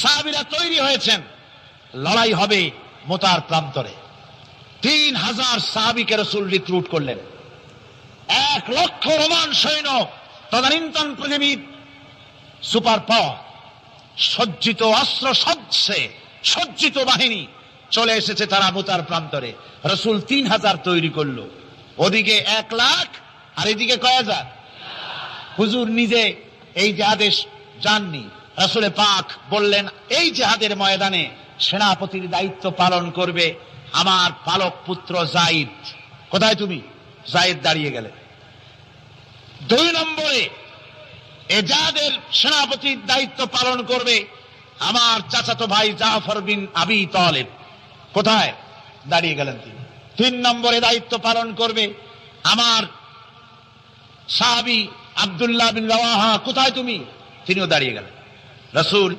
সাহাবীরা তৈরি হয়েছেন, লড়াই হবে মুতার প্রান্তরে। 3000 সাহাবীকে রাসূল রিক্রুট করলেন। 1 লক্ষ রোমান সৈন্য, তদানীন্তন পৃথিবীর সুপার পাওয়ার, সজ্জিত অস্ত্র সজ্জিত বাহিনী চলে এসেছে তারা মুতার প্রান্তরে। রাসূল 3000 তৈরি করলো, ওদিকে 1 লাখ আর এদিকে কয় হাজার। হুজুর নিজে এই জিহাদে যাননি, রাসূলে পাক বললেন এই জিহাদের ময়দানে সেনাপতির দায়িত্ব পালন করবে আমার পালক পুত্র যায়েদ। কোথায় তুমি? যায়েদ দাঁড়িয়ে গেলেন। 2 নম্বরে এই জিহাদের সেনাপতির দায়িত্ব পালন করবে আমার চাচাতো ভাই জাফর বিন আবি তালেব। কোথায়? দাঁড়িয়ে গেলেন তিনি। 3 নম্বরে দায়িত্ব পালন করবে আমার সাহাবী আব্দুল্লাহ বিন রাওয়াহা। কোথায় তুমি? তিনিও দাঁড়িয়ে গেলেন। রাসূল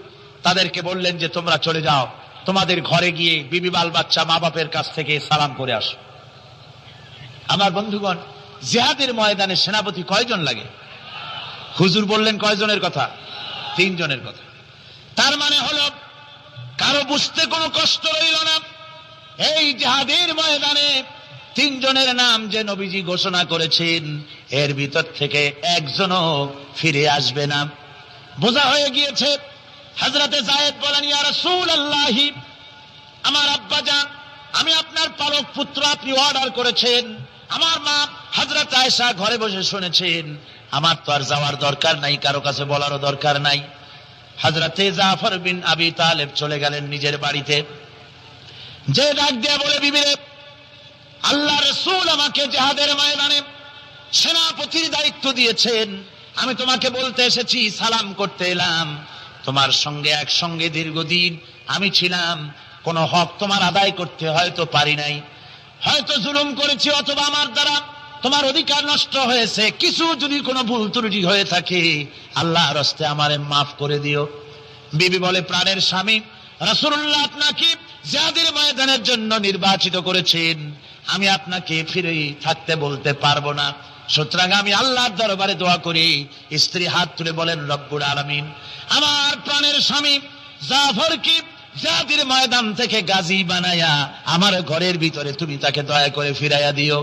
তাদেরকে বললেন যে তোমরা চলে যাও, তোমাদের ঘরে গিয়ে বিবি বাল বাচ্চা মা বাপের কাছ থেকে সালাম করে আসো। আমার বন্ধুগণ, জিহাদের ময়দানে সেনাপতি কয়জন লাগে? হুজুর বললেন কয়জনের কথা? 3 জনের কথা। তার মানে হলো কারো বুঝতে কোনো কষ্ট রইল না, এই জিহাদের ময়দানে 3 জনের নাম যে নবীজি ঘোষণা করেছেন এর ভিতর থেকে একজনও ফিরে আসবে না। বোঝা হয়ে গিয়েছে। হযরতে যায়েদ বলেন ইয়া রাসূলুল্লাহ, আমার আব্বা জান, আমি আপনার পালক পুত্র, আপনি অর্ডার করেছেন। আমার মা হযরত আয়েশা ঘরে বসে শুনেছেন, আমার তো আর যাওয়ার দরকার নাই, কারো কাছে বলারও দরকার নাই। হযরতে জাফর বিন আবি তালেব চলে গেলেন নিজের বাড়িতে, যে ডাক দিয়ে বলে বিবিরে, আল্লাহ রাসূল আমাকে জিহাদের ময়দানে সেনাপতির দায়িত্ব দিয়েছেন, আমি তোমাকে বলতে এসেছি, সালাম করতে এলাম। তোমার সঙ্গে একসঙ্গে দীর্ঘদিন আমি ছিলাম, কোন হক তোমার আদায় করতে হয়তো পারি নাই, হয়তো জুলুম করেছি, অথবা আমার দ্বারা তোমার অধিকার নষ্ট হয়েছে। কিছু যদি কোনো ভুল ত্রুটি হয়ে থাকে আল্লাহর হস্তে আমারে মাফ করে দিও। বিবি বলে, প্রাণের স্বামী রাসূলুল্লাহ আপনাকে জিহাদের ময়দানের জন্য নির্বাচিত করেছেন, আমি আপনাকে ফিরে থাকতে বলতে পারবো না। সুতরাং আমি আল্লাহর দরবারে দোয়া করি। স্ত্রী হাত তুলে বলেন, রব্বুল আলামিন, আমার প্রাণের স্বামী জাফরকে জিহাদের ময়দান থেকে গাজী বানায়া আমার ঘরের ভিতরে তুমি তাকে দয়া করে ফিরাইয়া দিও।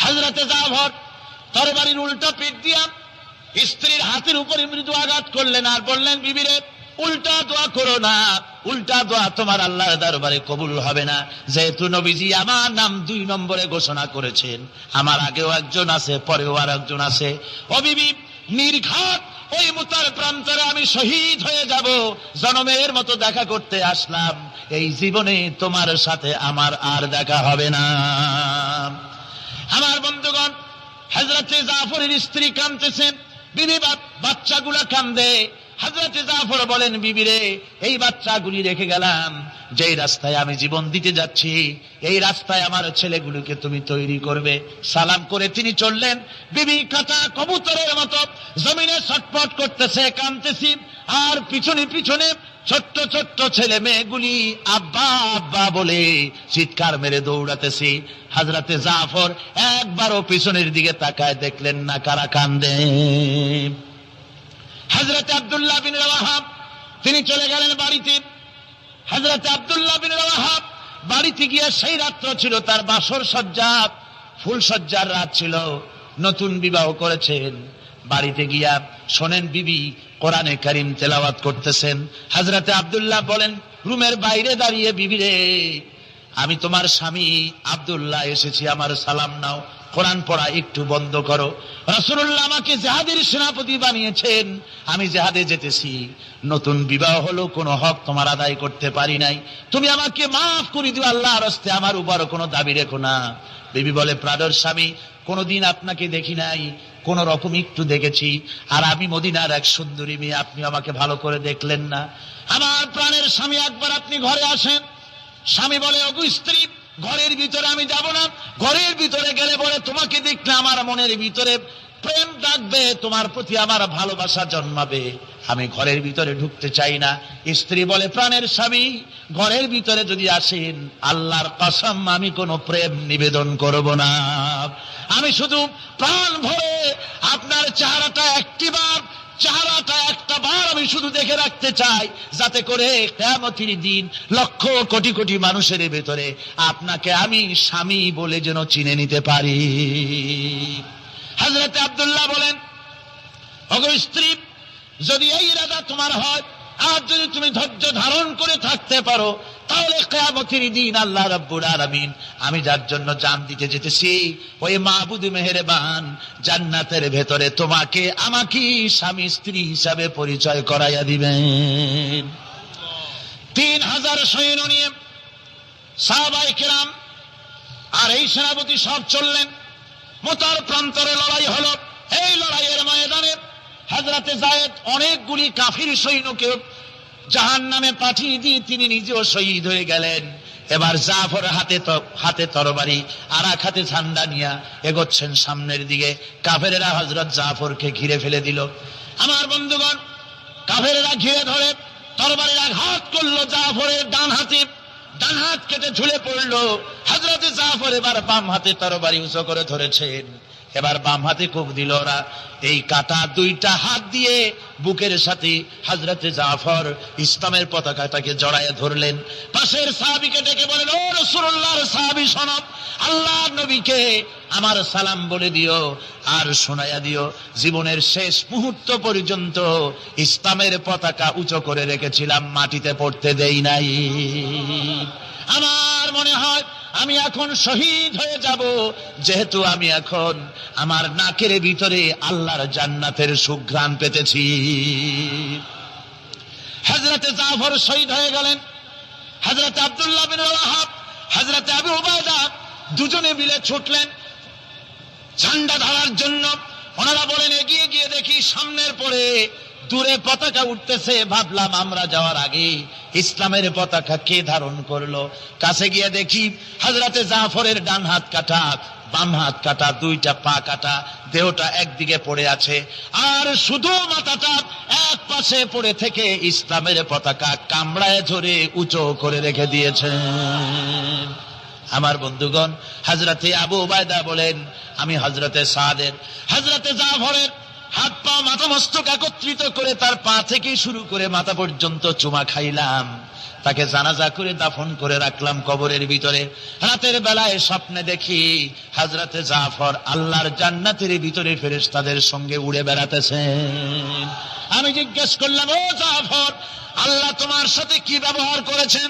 হযরতে জাফর তরবারির উল্টা পিঠ দিয়া স্ত্রীর হাতের উপরে মৃদু আঘাত করলেন আর বললেন, বিবিরে, উল্টা দোয়া করো না, উল্টা দোয়া তোমার আল্লাহর দরবারে কবুল হবে না। যেহেতু নবীজি আমার নাম 2 নম্বরে ঘোষণা করেছেন, আমার আগেও একজন আছে, পরেও আর একজন আছে। ও বিবি, নির্ঘাত ওই মুতার প্রান্তরে আমি শহীদ হয়ে যাব। জনমের মতো দেখা করতে আসলাম, এই জীবনে তোমার সাথে আমার আর দেখা হবে না। আমার বন্ধুগণ, হযরতে জাফরের স্ত্রী কাঁদতেছেন, বিবি বাচ্চাগুলা কান্দে। হযরতে জাফর বলেন, বিবিরে, এই বাচ্চাগুলি রেখে গেলাম, যেই রাস্তায় আমি জীবন দিতে যাচ্ছি এই রাস্তায় আমার ছেলেগুলোকে তুমি তৈরি করবে। সালাম করে তিনি চললেন। বিবি কাটা কবুতরের মতো জমিনে ছটফট করতেছে, কাঁদতেছি, আর পিছনে পিছনে ছোট্ট ছোট্ট ছেলে মেয়েগুলি আব্বা আব্বা বলে চিৎকার মেরে দৌড়াতেছি। হযরতে জাফর একবারও পিছনের দিকে তাকায় দেখলেন না কারা কান্দে। হযরত আব্দুল্লাহ বিন রাওয়াহা তিনি চলে গেলেন বাড়িতে। হযরত আব্দুল্লাহ বিন রাওয়াহা বাড়িতে গিয়ে, সেই রাত্র ছিল তার বাসর সজ্জা, ফুল সজ্জার রাত ছিল, নতুন বিবাহ করেছেন। বাড়িতে গিয়া শোনেন বিবি কোরআনে কারীম তেলাওয়াত করতেছেন। হযরতে আব্দুল্লাহ বলেন রুমের বাইরে দাঁড়িয়ে, বিবিরে, আমি তোমার স্বামী আব্দুল্লাহ এসেছি, আমার সালাম নাও, কোরআন পড়া একটু বন্ধ করো। রাসূলুল্লাহ আমাকে জিহাদের সেনাপতি বানিয়েছেন, আমি জিহাদে যেতেছি, নতুন বিবাহ হলো, কোনো হক তোমার আদায় করতে পারি নাই, তুমি আমাকে মাফ করে দিও, আল্লাহর হস্তে আমার উপর কোনো দাবি রেখো না। বিবি বলে, প্রাণের স্বামী, কোনদিন আপনাকে দেখি নাই, কোন রকম একটু দেখেছি, আর আমি মদিনার এক সুন্দরী মেয়ে, আপনি আমাকে ভালো করে দেখলেন না। আমার প্রাণের স্বামী, একবার আপনি ঘরে আসেন। স্বামী বলে, ওগো স্ত্রী, ঘরের ভিতরে আমি যাব না, ঘরের ভিতরে গেলে বলে তোমাকে দেখলে আমার মনের ভিতরে প্রেম ডাকবে, তোমার প্রতি আমার ভালোবাসা জন্মাবে, আমি ঘরের ভিতরে ঢুকতে চাই না। স্ত্রী বলে, প্রাণের স্বামী, ঘরের ভিতরে যদি আসেন, আল্লাহর কসম আমি কোনো প্রেম নিবেদন করব না, আমি শুধু প্রাণ ভরে আপনার চেহারাটা একটিবার চেহারাটা একটা বার আমি শুধু দেখে রাখতে চাই, যাতে করে কিয়ামতের দিন লক্ষ কোটি কোটি মানুষের ভেতরে আপনাকে আমি স্বামী বলে যেন চিনে নিতে পারি। হযরত আব্দুল্লাহ বলেন, ওগো স্ত্রী, যদি এই ইরাদা তোমার হয় আর যদি তুমি ধৈর্য ধারণ করে থাকতে পারো, তাহলে কিয়ামতের দিন আল্লাহ রাব্বুল আলামিন আমি যার জন্য জান দিতে যেতেছি ওই মাবুদ মেহেরবান জান্নাতের ভেতরে তোমাকে আমাকে স্বামী স্ত্রী হিসাবে পরিচয় করাইয়া দিবেন। 3000 সৈন্য নিয়ে সাহাবায়ে কেরাম আর এই সেনাপতি সব চললেন। মুতার প্রান্তরে লড়াই হলো। এই লড়াইয়ের ময়দানে হযরতে যায়েদ অনেকগুলি কাফির সৈন্যকে জাহান্নামে পাঠিয়ে দিয়ে তিনি নিজেও শহীদ হয়ে গেলেন। এবার জাফর হাতে তরবারি আর এক হাতে ঝান্ডা নিয়ে এগোচ্ছেন সামনের দিকে। কাফেরেরা হযরত জাফরকে ঘিরে ফেলে দিল। আমার বন্ধুগণ, কাফেরেরা ঘিরে ধরে তরবারির আঘাত করলো জাফরের ডান হাতে। ডান হাত কেটে ঝুলে পড়লো। হযরতে জাফর এবার বাম হাতে তরবারি উঁচু করে ধরেছেন। এবার বাম হাতে কোপ দিল ওরা। এই কাটা দুইটা হাত দিয়ে বুকের সাথে হযরতে জাফর ইসলামের পতাকাটাকে জড়ায় ধরলেন। পাশের সাহাবীকে ডেকে বলেন, ও রাসূলুল্লাহর সাহাবী শোনো, আল্লাহর নবীকে আমার সালাম বলে দিও আর শোনায়া দিও, জীবনের শেষ মুহূর্ত পর্যন্ত ইসলামের পতাকা উঁচু করে রেখেছিলাম, মাটিতে পড়তে দেই নাই। আমার মনে হয় আমি এখন শহীদ হয়ে যাব, যেহেতু আমি এখন আমার নাকের ভিতরে আল্লাহর জান্নাতের সুঘ্রাণ পেতেছি। হযরতে জাফর শহীদ হয়ে গেলেন। হযরতে আব্দুল্লাহ বিন রাওয়াহা, হযরতে আবু উবাইদা দুজনে মিলে ছুটলেন ঝান্ডা ধরার জন্য। ওনারা বলেন, এগিয়ে গিয়ে দেখি সামনের পরে দূরে পতাকা উঠতেছে। ভাবলাম আমরা যাওয়ার আগে ইসলামের পতাকা কে ধারণ করলো। কাছে গিয়ে দেখি হযরতে জাফরের ডান হাত কাটা, বাম হাত কাটা, দুইটা পা কাটা, দেহটা একদিকে পড়ে আছে আর শুধু মাথাটা এক পাশে পড়ে থেকে ইসলামের পতাকা কামড়ায় ধরে উঁচু করে রেখে দিয়েছেন। আমার বন্ধুগণ, হযরতে আবু উবাইদা বলেন, আমি হযরতে সাদের, হযরতে জাফরের হাত পা মাথা মস্তক একত্রিত করে তার পা থেকে শুরু করে মাথা পর্যন্ত চুমা খাইলাম। তাকে জানাজা করে দাফন করে রাখলাম কবরের ভিতরে। রাতের বেলায় স্বপ্নে দেখি হযরতে জাফর আল্লাহর জান্নাতের ভিতরে ফেরেশতাদের সঙ্গে উড়ে বেড়াতেছেন। আমি জিজ্ঞেস করলাম, ও জাফর, আল্লাহ তোমার সাথে কি ব্যবহার করেছেন?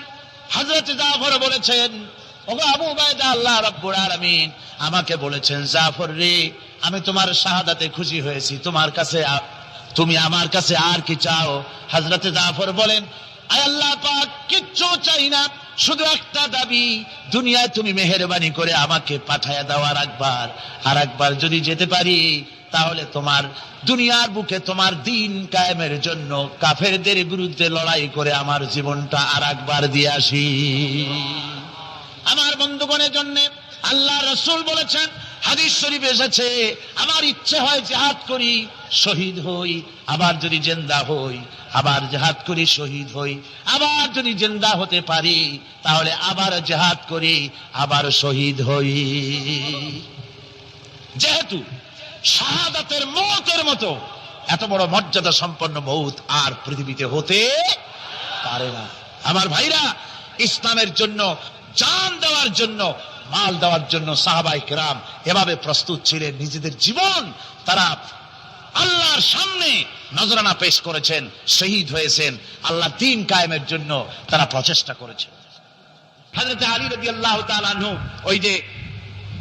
হযরতে জাফর বলেছেন, ওগো আবু উবাইদা, আল্লাহ রাব্বুল আলামিন আমাকে বলেছেন, জাফর রে, আমি তোমার শাহাদাতে খুশি হয়েছি, তুমি আমার কাছে আর কি চাও? হযরতে জাফর বলেন, আয় আল্লাহ পাক, কিচ্ছু চাই না, শুধু একটা দাবি, দুনিয়ায় তুমি মেহেরবানি করে আমাকে পাঠায়া দাও আর একবার যদি যেতে পারি, তাহলে তোমার দুনিয়ার বুকে তোমার দিন কায়েমের জন্য কাফেরদের বিরুদ্ধে লড়াই করে আমার জীবনটা আর একবার দিয়ে আসি। আমার বন্ধুগণের জন্য আল্লাহ রাসূল বলেছেন, হাদিস শরীফে এসেছে, আমার ইচ্ছে হয় জিহাদ করি, শহীদ হই, আবার যদি জিন্দা হই, আবার জিহাদ করি, শহীদ হই, আবার যদি জিন্দা হতে পারি তাহলে আবার জিহাদ করি, আবার শহীদ হই। যেহেতু শাহাদাতের মওতের মতো এত বড় মর্যাদা সম্পন্ন মওত আর পৃথিবীতে হতে পারে না। আমার ভাইরা, ইসলামের জন্য জান দেওয়ার জন্য, মাল দেওয়ার জন্য সাহাবায়ে কেরাম এভাবে প্রস্তুত ছিলেন। নিজেদের জীবন তারা আল্লাহর সামনে নজরানা পেশ করেছেন, শহীদ হয়েছেন, আল্লাহ দ্বীন কায়েমের জন্য তারা প্রচেষ্টা করেছেন। হযরত আলী রাদিয়াল্লাহু তাআলা আনহু ওই যে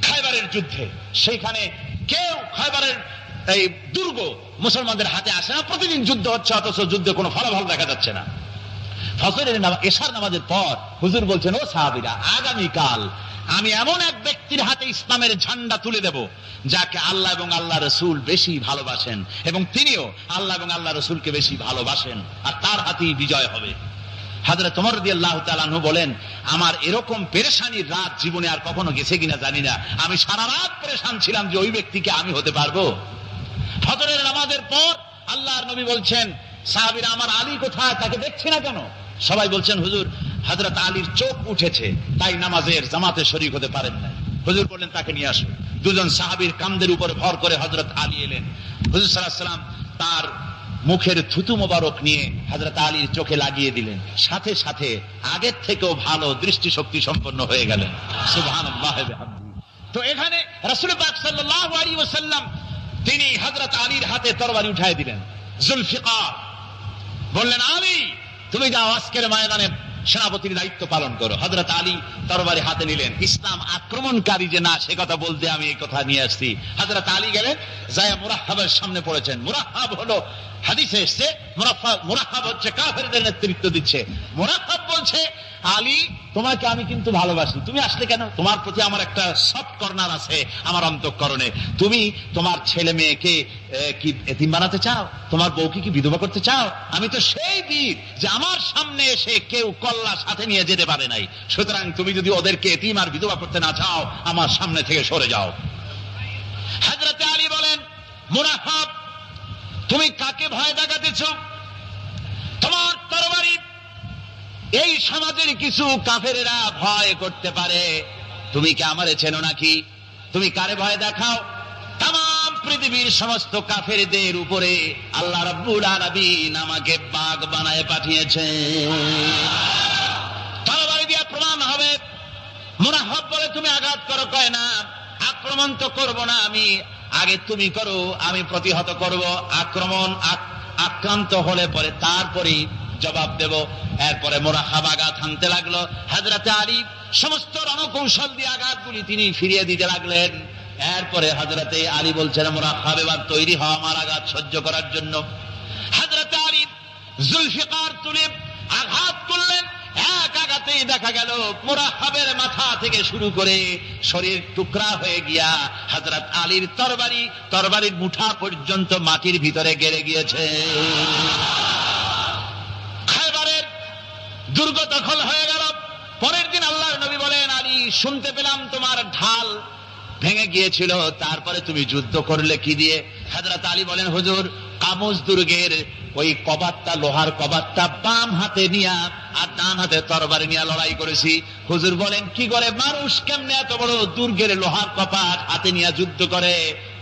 খায়বারের যুদ্ধে, সেইখানে কেউ খায়বারের এই দুর্গ মুসলমানদের হাতে আসে না, প্রতিদিন যুদ্ধ হচ্ছে, অথচ যুদ্ধে কোনো ফলাফল দেখা যাচ্ছে না। ফজরের নামাজ, এশার নামাজের পর হুজুর বলছেন, ও সাহাবীরা, আগামীকাল আমি এমন এক ব্যক্তির হাতে ইসলামের ঝান্ডা তুলে দেব যাকে আল্লাহ এবং আল্লাহ রাসূল বেশি ভালোবাসেন এবং তিনিও আল্লাহ এবং আল্লাহ রাসূলকে বেশি ভালোবাসেন, আর তার হাতেই বিজয় হবে। হযরত ওমর রাদিয়াল্লাহু তাআলা আনহু বলেন, আমার এরকম পেরেশানির রাত জীবনে আর কখনো গেছে কিনা জানি না, আমি সারা রাত পেরেশান ছিলাম যে ওই ব্যক্তিকে আমি হতে পারবো। ফজরের নামাজের পর আল্লাহর নবী বলছেন, সাহাবীরা, আমার আলী কোথায়, তাকে দেখছি না কেন? সবাই বলছেন, হুজুর, হযরত আলীর চোখ উঠেছে, তাই নামাজের জামাতে শরীক হতে পারেন না। হুজুর বললেন, তাকে নিয়ে আসো। দুজন সাহাবীর কাঁধের উপর ভর করে হযরত আলী এলেন। হুজুর সাল্লাল্লাহু আলাইহি ওয়াসাল্লাম তার মুখের থুতু মোবারক নিয়ে হযরত আলীর চোখে লাগিয়ে দিলেন, সাথে সাথে আগের থেকেও ভালো দৃষ্টিশক্তি সম্পন্ন হয়ে গেলেন। সুবহানাল্লাহ ওয়া বিহামদিহি। তো এখানে রাসূল পাক সাল্লাল্লাহু আলাইহি ওয়াসাল্লাম তিনি হযরত আলীর হাতে তরবারি উঠায় দিলেন। জুলফিকার বললেন, আলী তুমি যাও আজকের ময়দানে সেনাপতির দায়িত্ব পালন করো। হযরত আলী তরবারি হাতে নিলেন। ইসলাম আক্রমণকারী যে না সে কথা বলতে আমি এই কথা নিয়ে আসছি। হযরত আলী গেলেন, যায় মুরাহহাবের সামনে পড়েছেন। মুরাহহাব হলো হাদিসে এসেছে, মুরাহহাব হচ্ছে কাফেরদের নেতৃত্ব দিচ্ছে। মুরাহহাব বলছে, আলী তোমাকে আমি কিন্তু ভালোবাসি, তুমি আসলে কেন? তোমার প্রতি আমার একটা সফট কর্নার আছে আমার অন্তঃকরণে। তুমি তোমার ছেলে মেয়েকে কি এতিম বানাতে চাও? তোমার বউকে কি বিধবা করতে চাও? আমি তো সেই বীর যে আমার সামনে এসে কেউ কল্লা সাথে নিয়ে যেতে পারে নাই। সুতরাং তুমি যদি ওদেরকে এতিম আর বিধবা করতে না চাও, আমার সামনে থেকে সরে যাও। হযরত আলী বলেন, মুরাহহাব তুমি কাকে ভয় দেখাতেছ? তোমার তরবারি এই সমাজের কিছু কাফেরেরা ভয় করতে পারে, তুমি কি আমারে চেনো নাকি? তুমি কারে ভয় দেখাও? তাম পৃথিবীর সমস্ত কাফেরদের উপরে আল্লাহ রাব্বুল আলামিন আমাকে বাগ বানায় পাঠিয়েছেন। তরবারি দিয়ে প্রমাণ হবে। মুরাহহাব বলে, তুমি আঘাত করো। কয় না, আক্রমণ তো করব না আমি, আগে তুমি করো, আমি প্রতিহত করব। আক্রান্ত হলে পরে তারপরেই জবাব দেব। এরপরে মুরাহহাব আঘাত হানতে লাগলো। হযরত আলী সমস্ত রণকৌশল দিয়ে আঘাতগুলি তিনি ফিরিয়ে দিতে লাগলেন। এরপরে হযরত আলী বলছেন, মুরাহহাব এবার তৈরি হও আমার আঘাত সহ্য করার জন্য। হযরত আলী জুলফিকার তুলে আঘাত করলেন। এক আঘাতেই দেখা গেল মুরাহহাবের মাথা থেকে শুরু করে শরীর টুকরা হয়ে গিয়া হযরত আলীর তরবারির মুঠা পর্যন্ত মাটির ভিতরে গেড়ে গিয়েছে। খায়বারের দুর্গ দখল হয়ে গেল। পরের দিন আল্লাহর নবী বলেন, আলী শুনতে পেলাম তোমার ঢাল ভেঙে গিয়েছিল, তারপরে তুমি যুদ্ধ করলে কি দিয়ে? হযরত আলী বলেন, হুজুর কামুজ দুর্গের ওই কবাটটা, লোহার কবাটটা বাম হাতে নিয়া আর ডান হাতে তরবারি নিয়ে লড়াই করেছি। হুজুর বলেন, কি করে মানুষ কেমনে এত বড় দুর্গের লোহার কপাট হাতে নিয়ে যুদ্ধ করে?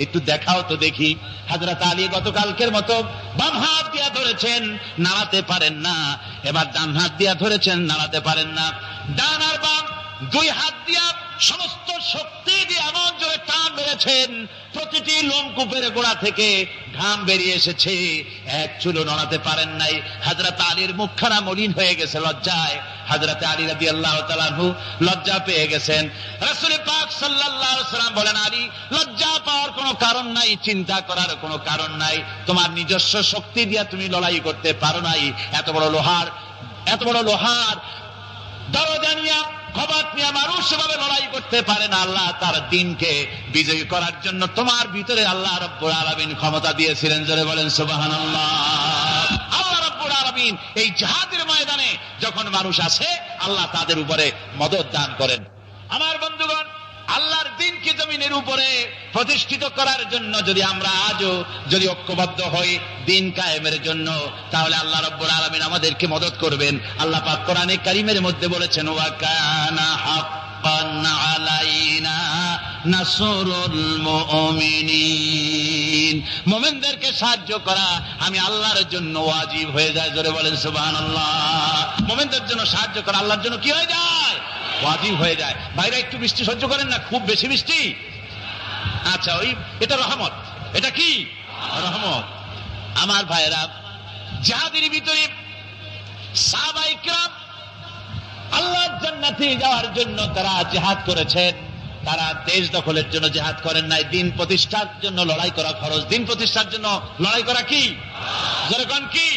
একটু দেখাও তো দেখি। হযরত আলী গতকালকের মতো বাম হাত দিয়া ধরেছেন, নাড়াতে পারেন না। এবার ডান হাত দিয়া ধরেছেন, নাড়াতে পারেন না। ডান আর বাম দুই হাত দিয়া সমস্ত শক্তি দিয়ে এমন জোরে টান মেরেছেন, প্রতিটি লোমকূপের গোড়া থেকে ঘাম বেরিয়ে এসেছে, এক চুলো নড়াতে পারেন নাই। হযরত আলীর মুখখানা মলিন হয়ে গেছে লজ্জায়। হযরত আলী রাদিয়াল্লাহু তাআলা আনহু লজ্জা পেয়ে গেছেন। রাসূল পাক সাল্লাল্লাহু আলাইহি ওয়াসাল্লাম বলেন, আলী লজ্জা পাওয়ার কোনো কারণ নাই, চিন্তা করার কোনো কারণ নাই। তোমার নিজস্ব শক্তি দিয়ে তুমি লড়াই করতে পারো নাই। এত বড় লোহার দরজা নিয়ে, কবাট নিয়ে মানুষ এভাবে লড়াই করতে পারে না। আল্লাহ তার দ্বীনকে বিজয়ী করার জন্য তোমার ভিতরে আল্লাহ রাব্বুল আলামিন ক্ষমতা দিয়েছিলেন। জোরে বলেন সুবহানাল্লাহ। আল্লাহ রাব্বুল আলামিন এই জিহাদের ময়দানে যখন মানুষ আসে, আল্লাহ তাদের উপরে মদদ দান করেন। আমার বন্ধুগণ, আল্লাহর দ্বীনকে জমিনের উপরে প্রতিষ্ঠিত করার জন্য যদি আমরা আজও যদি ঐক্যবদ্ধ হই দ্বীন কায়েমের জন্য, তাহলে আল্লাহ রাব্বুল আলামিন আমাদেরকে মদদ করবেন। আল্লাহ পাক কোরআনে কারীমের মধ্যে বলেছেন, ওয়া কানা হাক্কান আলাইনা নাসরুল মুমিনিন। মুমিনদেরকে সাহায্য করা আমি আল্লাহর জন্য ওয়াজিব হয়ে যায়। জোরে বলেন সুবহানাল্লাহ। মুমিনদের জন্য সাহায্য করা আল্লাহর জন্য কি হয়ে যায়? ওয়াজিব হয়ে যায়। ভাইরা একটু বৃষ্টি সহ্য করেন না, খুব বেশি বৃষ্টি। আচ্ছা, এটা রহমত। এটা কি রহমত? আমার ভাইরা, জিহাদের ভিতরে সাহাবায়ে কিরাম আল্লাহর জান্নাতে যাওয়ার জন্য তারা জিহাদ করেছেন। তারা দেশ দখলের জন্য জিহাদ করেন নাই, দ্বীন প্রতিষ্ঠার জন্য লড়াই করা ফরজ। দ্বীন প্রতিষ্ঠার জন্য লড়াই করা কি? জোরে কোন কি?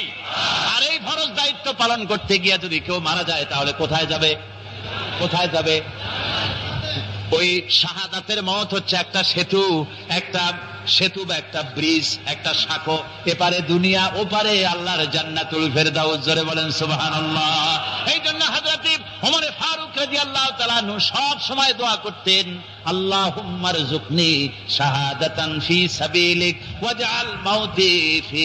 আর এই ফরজ দায়িত্ব পালন করতে গিয়ে যদি কেউ মারা যায়, তাহলে কোথায় যাবে? কোথায় যাবে? ওই শাহাদাতের মওত হচ্ছে একটা সেতু বা একটা ব্রিজ, একটা শাখো। এপারে দুনিয়া, ওপারে আল্লাহর জান্নাতুল ফেরদাউস। জোরে বলেন সুবহানাল্লাহ। এই জন্য হযরত ওমর ফারুক রাদিয়াল্লাহু তাআলা আনহু সব সময় দোয়া করতেন, আল্লাহুম্মা রযুকনি শাহাদাতান ফি সাবিলিক ওয়াজআল মাউতি ফি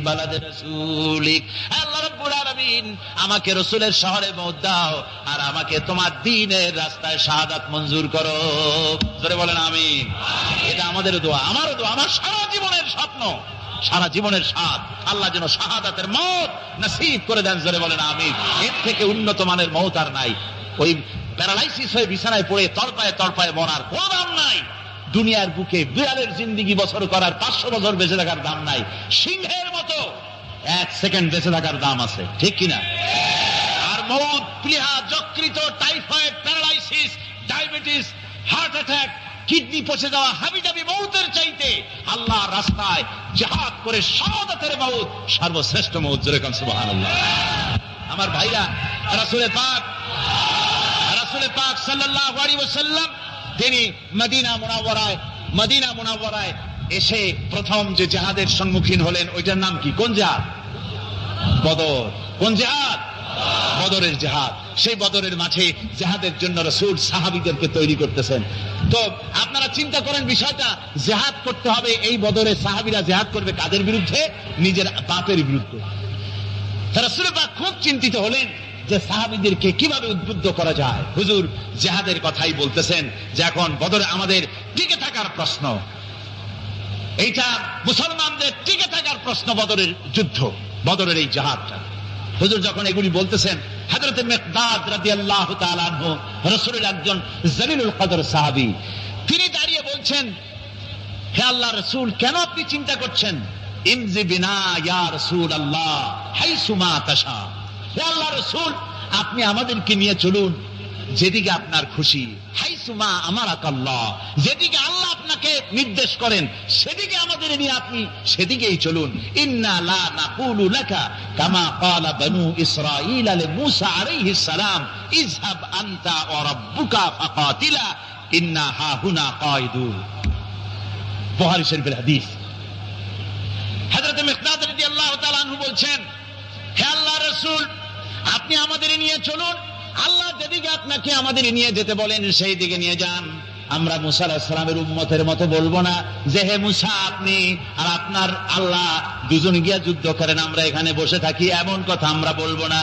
বালাদ রাসূলিক। আল্লাহ রাব্বুল আলামিন, আমাকে রাসূলের শহরে মওত দাও আর আমাকে তোমার দ্বীনের রাস্তায় শাহাদাত মঞ্জুর করো। জোরে বলেন আমিন। এটা আমাদের দোয়া, আমারও দোয়া, আমার সারা জীবনের স্বপ্ন। সারা জীবনের স্বাদ। আল্লাহ যেন শাহাদাতের মওত নসিব করে দেন, জোরে বলেন আমিন। এর থেকে উন্নত মানের মওত আর নাই। ওই প্যারালাইসিস হয়ে বিছানায় পড়ে তড়পায় তড়পায় মরার কোনো দাম নাই। দুনিয়ার বুকে বিড়ালের জিন্দেগি বছর করার 500 বছর বেঁচে থাকার দাম নাই। সিংহের মতো 1 সেকেন্ড বেঁচে থাকার দাম আছে, ঠিক কিনা? আর মওত, প্লীহা, যকৃত, typhoid, paralysis, diabetes, heart attack, kidney পচে যাওয়া হাবিজাবি মওতের চাইতে আল্লাহর রাস্তায় জিহাদ করে শাহাদাতের মওত সর্বশ্রেষ্ঠ মওত। জোরে কোন সুবহানাল্লাহ। আমার ভাইরা, রাসূলে পাক সাল্লাল্লাহু আলাইহি ওয়াসাল্লাম তিনি মদিনা মুনাওয়ারায় এসে প্রথম যে জিহাদের সম্মুখীন হলেন, ওইটার নাম কি? কোন জিহাদ? বদর। কোন জিহাদ? বদরের জিহাদ। সেই বদরের মাঠে জিহাদের জন্য রাসূল সাহাবীদেরকে তৈরি করতেছেন। তো আপনারা চিন্তা করেন বিষয়টা, জিহাদ করতে হবে। এই বদরে সাহাবীরা জিহাদ করবে কাদের বিরুদ্ধে? নিজের বাপের বিরুদ্ধে। রাসূল পাক খুব চিন্তিত হলেন যে সাহাবীদেরকে কিভাবে উদ্বুদ্ধ করা যায়। হুজুর জিহাদের কথাই বলতেছেন যে এখন বদরে আমাদের টিকে থাকার প্রশ্ন, এইটা মুসলমানদের টিকে থাকার প্রশ্ন, বদরের যুদ্ধ, বদরের এই জিহাদটা। হুজুর যখন এগুলি বলতেছেন, হযরত মিকদাদ রাদিয়াল্লাহু তাআলা আনহু রাসূলের একজন জলিলুল কদর সাহাবী, তিনি দাঁড়িয়ে বলছেন, হে আল্লাহর রাসূল, কেন আপনি চিন্তা করছেন? ইমজি বিনা ইয়া রাসূলুল্লাহ হাইসুমা তাশা। হে আল্লাহর রাসূল, আপনি আমাদেরকে নিয়ে চলুন যেদিকে আপনার খুশি। হাইসুমা আমারাকাল্লাহ, যেদিকে আল্লাহ আপনাকে নির্দেশ করেন সেদিকে আমাদের নিয়ে আপনি সেদিকেই চলুন। ইন্না লা নাকুলু লাকা কামা ক্বালা বানু ইসরাঈল লিমূসা আলাইহিস সালাম ইযহাব আনতা ওয়া রাব্বুকা ফাকাতিলা ইন্না হাহুনা কায়িদুন। বুখারী শরীফের হাদিস। হযরত মিকদাদ রাদিয়াল্লাহু তাআলা আনহু বলছেন, হে আল্লাহর রাসূল, আপনি আমাদের নিয়ে চলুন, আল্লাহ যেদিকে আপনাকে আমাদের নিয়ে যেতে বলেন সেই দিকে নিয়ে যান। আমরা মুসা আলাইহিস সালামের উম্মতের মতো বলবো না যে হে মুসা আপনি আর আপনার আল্লাহ দুজন গিয়া যুদ্ধ করেন, আমরা এখানে বসে থাকি, এমন কথা আমরা বলবো না।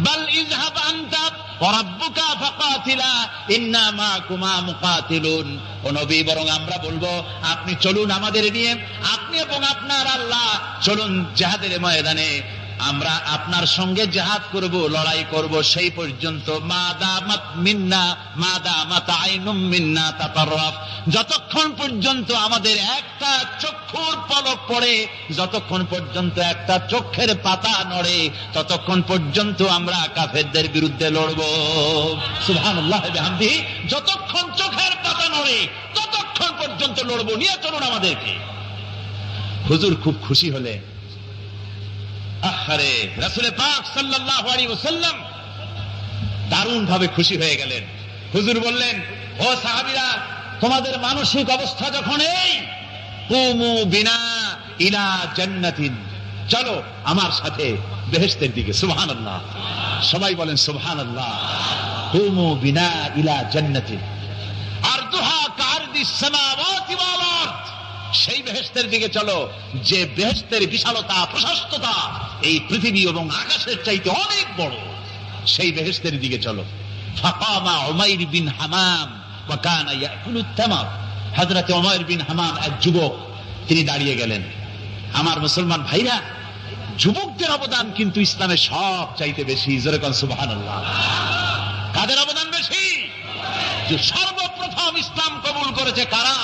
বাল ইযহাব আনতা ওয়া রাব্বুকা ফাকাতিলা ইন্না মাকুমা মুকাতিলুন। ও নবী, বরং আমরা বলবো আপনি চলুন আমাদের নিয়ে, আপনি এবং আপনার আল্লাহ চলুন জিহাদের ময়দানে, আমরা আপনার সঙ্গে জিহাদ করব, লড়াই করব সেই পর্যন্ত। মাদামাত মিন্না মাদামাত আইনুম মিন্না তাতাররাফ, যতক্ষণ পর্যন্ত আমাদের একটা চক্ষুর পলক পড়ে, যতক্ষণ পর্যন্ত একটা চোখের পাতা নড়ে, ততক্ষণ পর্যন্ত আমরা কাফেরদের বিরুদ্ধে লড়ব। সুবহানাল্লাহ ওয়া বিহামদিহি। যতক্ষণ চোখের পাতা নড়ে ততক্ষণ পর্যন্ত লড়ব, নিয়ে চলুন আমাদেরকে। হুজুর খুব খুশি হলেন। আরে রাসূল পাক সাল্লাল্লাহু আলাইহি ওয়াসাল্লাম দারুণ ভাবে খুশি হয়ে গেলেন। হুজুর বললেন, ও সাহাবীরা, তোমাদের মানসিক অবস্থা যখন এই, কুমু বিনা ইলা জান্নাতিন, চলো আমার সাথে বেহেশতের দিকে। সুবহানাল্লাহ, সবাই বলেন সুবহানাল্লাহ। কুমু বিনা ইলা জান্নাতিন আরদুহা কারদিস সামাওয়াতি ওয়াল আরদ, সেই বেহেশতের দিকে চলো যে বেহেশতের বিশালতা, প্রশস্ততা এই পৃথিবী এবং আকাশের চাইতে অনেক বড়, সেই বেহেশতের দিকে চলো। ফাকামা উমাইর বিন হামাম ওয়া কানা ইয়াকুলুত তামার। হযরত উমাইর বিন হামাম এক যুবক, তিনি দাঁড়িয়ে গেলেন। আমার মুসলমান ভাইরা, যুবকদের অবদান কিন্তু ইসলামে সব চাইতে বেশি। জোরে কোন সুবহানাল্লাহ। কাদের অবদান বেশি? যে সর্বপ্রথম ইসলাম কবুল করেছে কারা?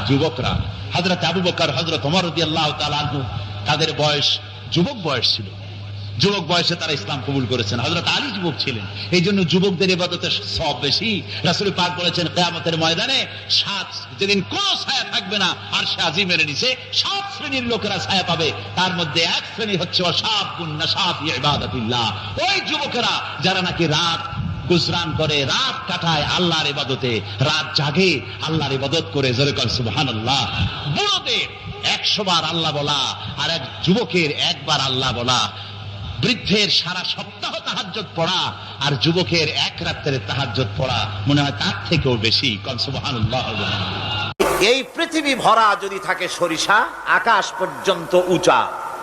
যুবকরা। হযরত আবু বকর, হযরত ওমর রাদিয়াল্লাহু তাআলা আনহু, তাদের বয়স যুবক বয়স ছিল, যুবক বয়সে তারা ইসলাম কবুল করেছেন। হযরত আলী যুবক ছিলেন, এই জন্য যুবকদের ইবাদতের সওয়াব বেশি। রাসূল পাক বলেছেন, কিয়ামতের ময়দানে যেদিন কোন ছায়া থাকবে না, আরশে আজিমের নিচে 7 শ্রেণীর লোকেরা ছায়া পাবে। তার মধ্যে এক শ্রেণী হচ্ছে ওয়াশাবুন নাশা ফি ইবাদাতিল্লাহ, ওই যুবকেরা যারা নাকি রাত গুজরান করে, রাত কাটায় আল্লাহর ইবাদতে, রাত জাগে আল্লাহর ইবাদত করে। জোরে কর সুবহানাল্লাহ। বুড়োদের 100 বার আল্লাহ বলা আর এক যুবকের একবার আল্লাহ বলা, বৃদ্ধের সারা সপ্তাহ তাহাজ্জুদ পড়া আর যুবকের এক রাতের তাহাজ্জুদ পড়া মনে হয় তার থেকেও বেশি। কর সুবহানাল্লাহ। এই পৃথিবী ভরা যদি থাকে সরিষা, আকাশ পর্যন্ত উঁচা,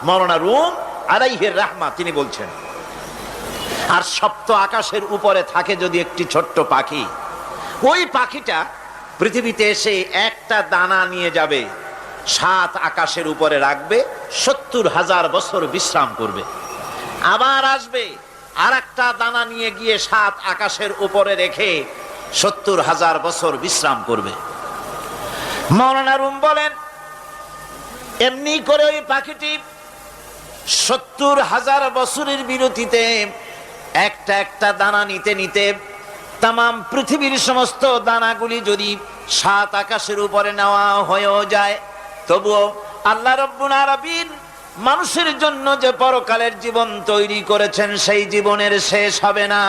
মাওলানা রুম আলাইহির রাহমা তিনি বলছেন, আর সপ্ত আকাশের উপরে থাকে যদি একটি ছোট্ট পাখি, ওই পাখিটা পৃথিবীতে এসে একটা দানা নিয়ে যাবে, সাত আকাশের উপরে রাখবে, 70,000 বছর বিশ্রাম করবে। আবার আসবে আর একটা দানা নিয়ে গিয়ে সাত আকাশের উপরে রেখে 70,000 বছর বিশ্রাম করবে। মাওলানা রুম বলেন, এমনি করে ওই পাখিটি 70,000 বছরের বিরতিতে একটা একটা দানা নিতে নিতে তাম পৃথিবীর সমস্ত দানাগুলি যদি সাত আকাশের উপরে নেওয়া হয়েও যায়, তবুও আল্লাহ রাব্বুল আলামিন মানুষের জন্য যে পরকালের জীবন তৈরি করেছেন সেই জীবনের শেষ হবে না।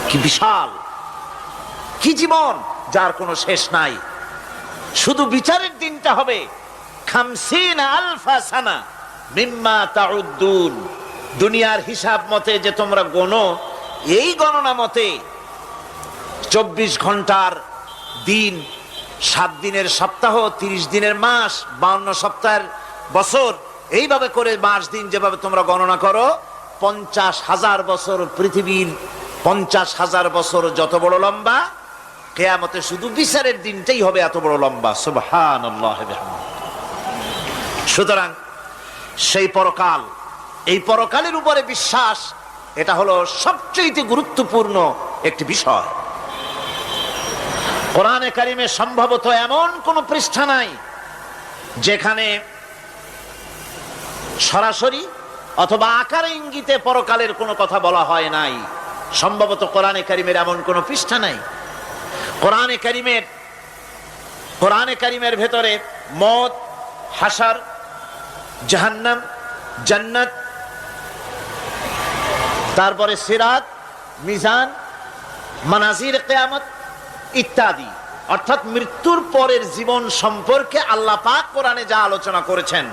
কি বিশাল, কি জীবন যার কোনো শেষ নাই। শুধু বিচারের দিনটা হবে 50,000 সানা মিম্মা তাউদ্দুন। দুনিয়ার হিসাব মতে যে তোমরা গণো, এই গণনা মতে 24 ঘন্টার দিন, 7 দিনের সপ্তাহ, 30 দিনের মাস, 52 সপ্তাহের বছর, এইভাবে করে মাস দিন যেভাবে তোমরা গণনা করো, 50,000 বছর পৃথিবীর 50,000 বছর যত বড় লম্বা, কিয়ামতে শুধু বিচারের দিনটাই হবে এত বড় লম্বা। সুবহানাল্লাহ। সুতরাং সেই পরকাল, এই পরকালের উপরে বিশ্বাস, এটা হলো সবচেয়ে গুরুত্বপূর্ণ একটি বিষয়। কোরআনে কারিমে সম্ভবত এমন কোন পৃষ্ঠা নাই যেখানে সরাসরি অথবা আকারে ইঙ্গিতে পরকালের কোনো কথা বলা হয় নাই। সম্ভবত কোরআনে কারিমের এমন কোন পৃষ্ঠা নাই। কোরআনে কারিমের ভেতরে মওত, হাসর, জাহান্নাম, জান্নাত, তারপরে সিরাত, মিজান, মানাজির কিয়ামত ইত্যাদি, অর্থাৎ মৃত্যুর পরের জীবন সম্পর্কে আল্লাহ পাক কোরআনে যা আলোচনা করেছেন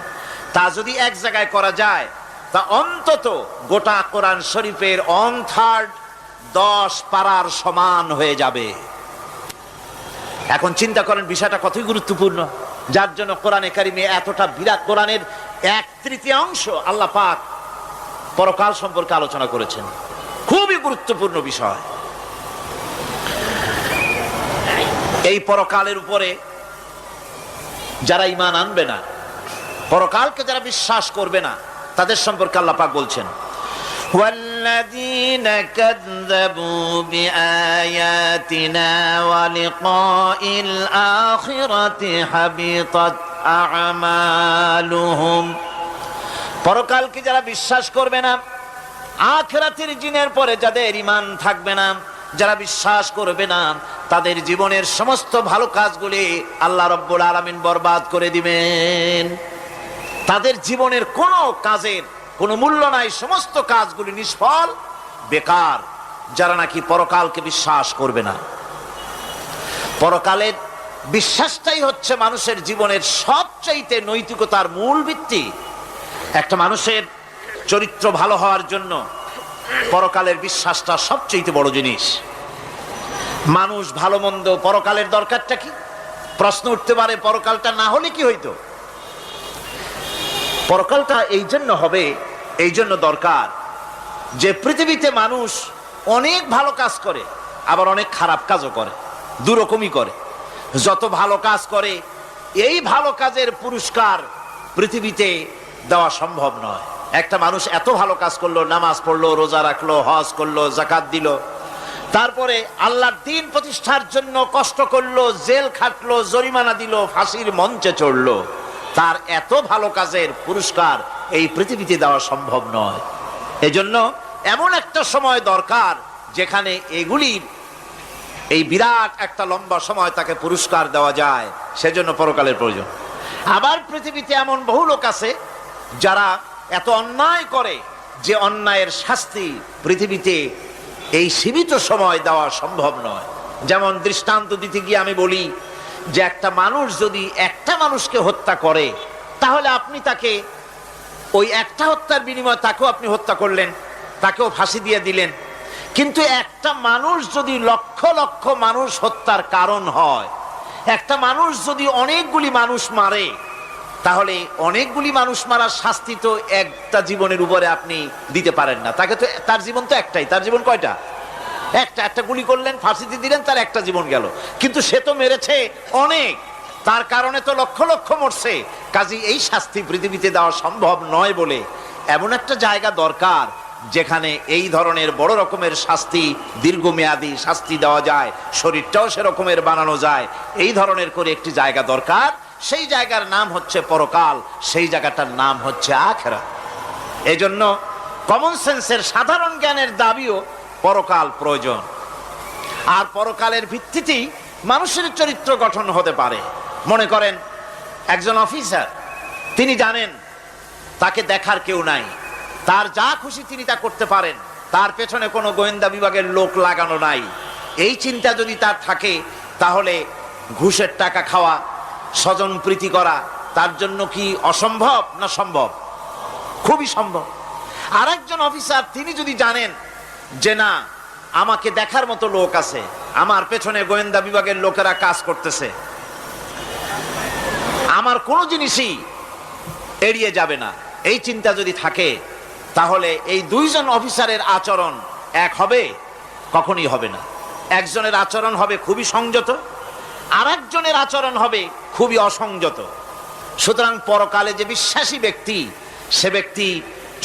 তা যদি এক জায়গায় করা যায়, তা অন্তত গোটা কোরআন শরীফের 1/3 10 পারার সমান হয়ে যাবে। এখন চিন্তা করেন বিষয়টা কতই গুরুত্বপূর্ণ, যার জন্য কোরআনে কারিমে এতটা বিরাট, কোরআনের 1/3 আল্লাহ পাক পরকাল সম্পর্কে আলোচনা করেছেন। খুবই গুরুত্বপূর্ণ বিষয়। এই পরকালের উপরে যারা ঈমান আনবে না, পরকালকে যারা বিশ্বাস করবে না, তাদের সম্পর্কে আল্লাহ পাক বলছেন, والذين كذبوا بآياتنا ولقاء الآخرة حبطت أعمالهم। পরকালকে যারা বিশ্বাস করবে না, আখিরাতের দিনের পরে যাদের ঈমান থাকবে না, যারা বিশ্বাস করবে না, তাদের জীবনের সমস্ত ভালো কাজগুলি আল্লাহ রাব্বুল আলামিন বরবাদ করে দিবেন। তাদের জীবনের কোনো কাজের কোনো মূল্য নাই, সমস্ত কাজগুলি নিষ্ফল, বেকার, যারা নাকি পরকালকে বিশ্বাস করবে না। পরকালের বিশ্বাসটাই হচ্ছে মানুষের জীবনের সবচাইতে নৈতিকতার মূল ভিত্তি। একটা মানুষের চরিত্র ভালো হওয়ার জন্য পরকালের বিশ্বাসটা সবচেয়ে বড় জিনিস। মানুষ ভালো মন্দ, পরকালের দরকারটা কি? প্রশ্ন উঠতে পারে, পরকালটা না হলে কি হইতো? পরকালটা এই জন্য হবে, এই জন্য দরকার যে পৃথিবীতে মানুষ অনেক ভালো কাজ করে, আবার অনেক খারাপ কাজও করে, দুরকমই করে। যত ভালো কাজ করে, এই ভালো কাজের পুরস্কার পৃথিবীতে দেওয়া সম্ভব নয়। একটা মানুষ এত ভালো কাজ করলো, নামাজ পড়লো, রোজা রাখলো, হজ করলো, যাকাত দিল, তারপরে আল্লাহর দ্বীন প্রতিষ্ঠার জন্য কষ্ট করলো, জেল খাটলো, জরিমানা দিল, ফাঁসির মঞ্চে চড়লো, তার এত ভালো কাজের পুরস্কার এই পৃথিবীতে দেওয়া সম্ভব নয়। এজন্য এমন একটা সময় দরকার যেখানে এগুলি, এই বিরাট একটা লম্বা সময় তাকে পুরস্কার দেওয়া যায়, সেজন্য পরকালের প্রয়োজন। আবার পৃথিবীতে এমন বহু লোক আছে যারা এত অন্যায় করে যে অন্যায়ের শাস্তি পৃথিবীতে এই সীমিত সময় দেওয়া সম্ভব নয়। যেমন দৃষ্টান্ত দিতে গিয়ে আমি বলি যে একটা মানুষ যদি একটা মানুষকে হত্যা করে, তাহলে আপনি তাকে ওই একটা হত্যার বিনিময়ে তাকেও আপনি হত্যা করলেন, তাকেও ফাঁসি দিয়ে দিলেন। কিন্তু একটা মানুষ যদি লক্ষ লক্ষ মানুষ হত্যার কারণ হয়, একটা মানুষ যদি অনেকগুলি মানুষ মারে, তাহলে অনেকগুলি মানুষ মারার শাস্তি তো একটা জীবনের উপরে আপনি দিতে পারেন না। তাকে তো, তার জীবন তো একটাই, তার জীবন কয়টা? একটা। একটা গুলি করলেন, ফাঁসিতে দিলেন, তার একটা জীবন গেল। কিন্তু সে তো মেরেছে অনেক, তার কারণে তো লক্ষ লক্ষ মরছে, কাজী এই শাস্তি পৃথিবীতে দেওয়া সম্ভব নয় বলে এমন একটা জায়গা দরকার যেখানে এই ধরনের বড় রকমের শাস্তি, দীর্ঘমেয়াদী শাস্তি দেওয়া যায়, শরীরটাও সেরকমের বানানো যায়, এই ধরনের করে একটি জায়গা দরকার। সেই জায়গার নাম হচ্ছে পরকাল, সেই জায়গাটার নাম হচ্ছে আখিরাত। এজন্য কমন সেন্সের সাধারণ জ্ঞানের দাবিও পরকাল প্রয়োজন। আর পরকালের ভিত্তিতেই মানুষের চরিত্র গঠন হতে পারে। মনে করেন একজন অফিসার, তিনি জানেন তাকে দেখার কেউ নাই, তার যা খুশি তিনি তা করতে পারেন, তার পেছনে কোনো গোয়েন্দা বিভাগের লোক লাগানো নাই। এই চিন্তা যদি তার থাকে, তাহলে ঘুষের টাকা খাওয়া, স্বজন প্রীতি করা তার জন্য কি অসম্ভব না সম্ভব? খুবই সম্ভব। আর একজন অফিসার, তিনি যদি জানেন যে না, আমাকে দেখার মতো লোক আছে, আমার পেছনে গোয়েন্দা বিভাগের লোকেরা কাজ করতেছে, আমার কোনো জিনিসই এড়িয়ে যাবে না, এই চিন্তা যদি থাকে, তাহলে এই দুইজন অফিসারের আচরণ এক হবে? কখনই হবে না। একজনের আচরণ হবে খুবই সংযত, আর একজনের আচরণ হবে খুবই অসংযত। সুতরাং পরকালে যে বিশ্বাসী ব্যক্তি, সে ব্যক্তি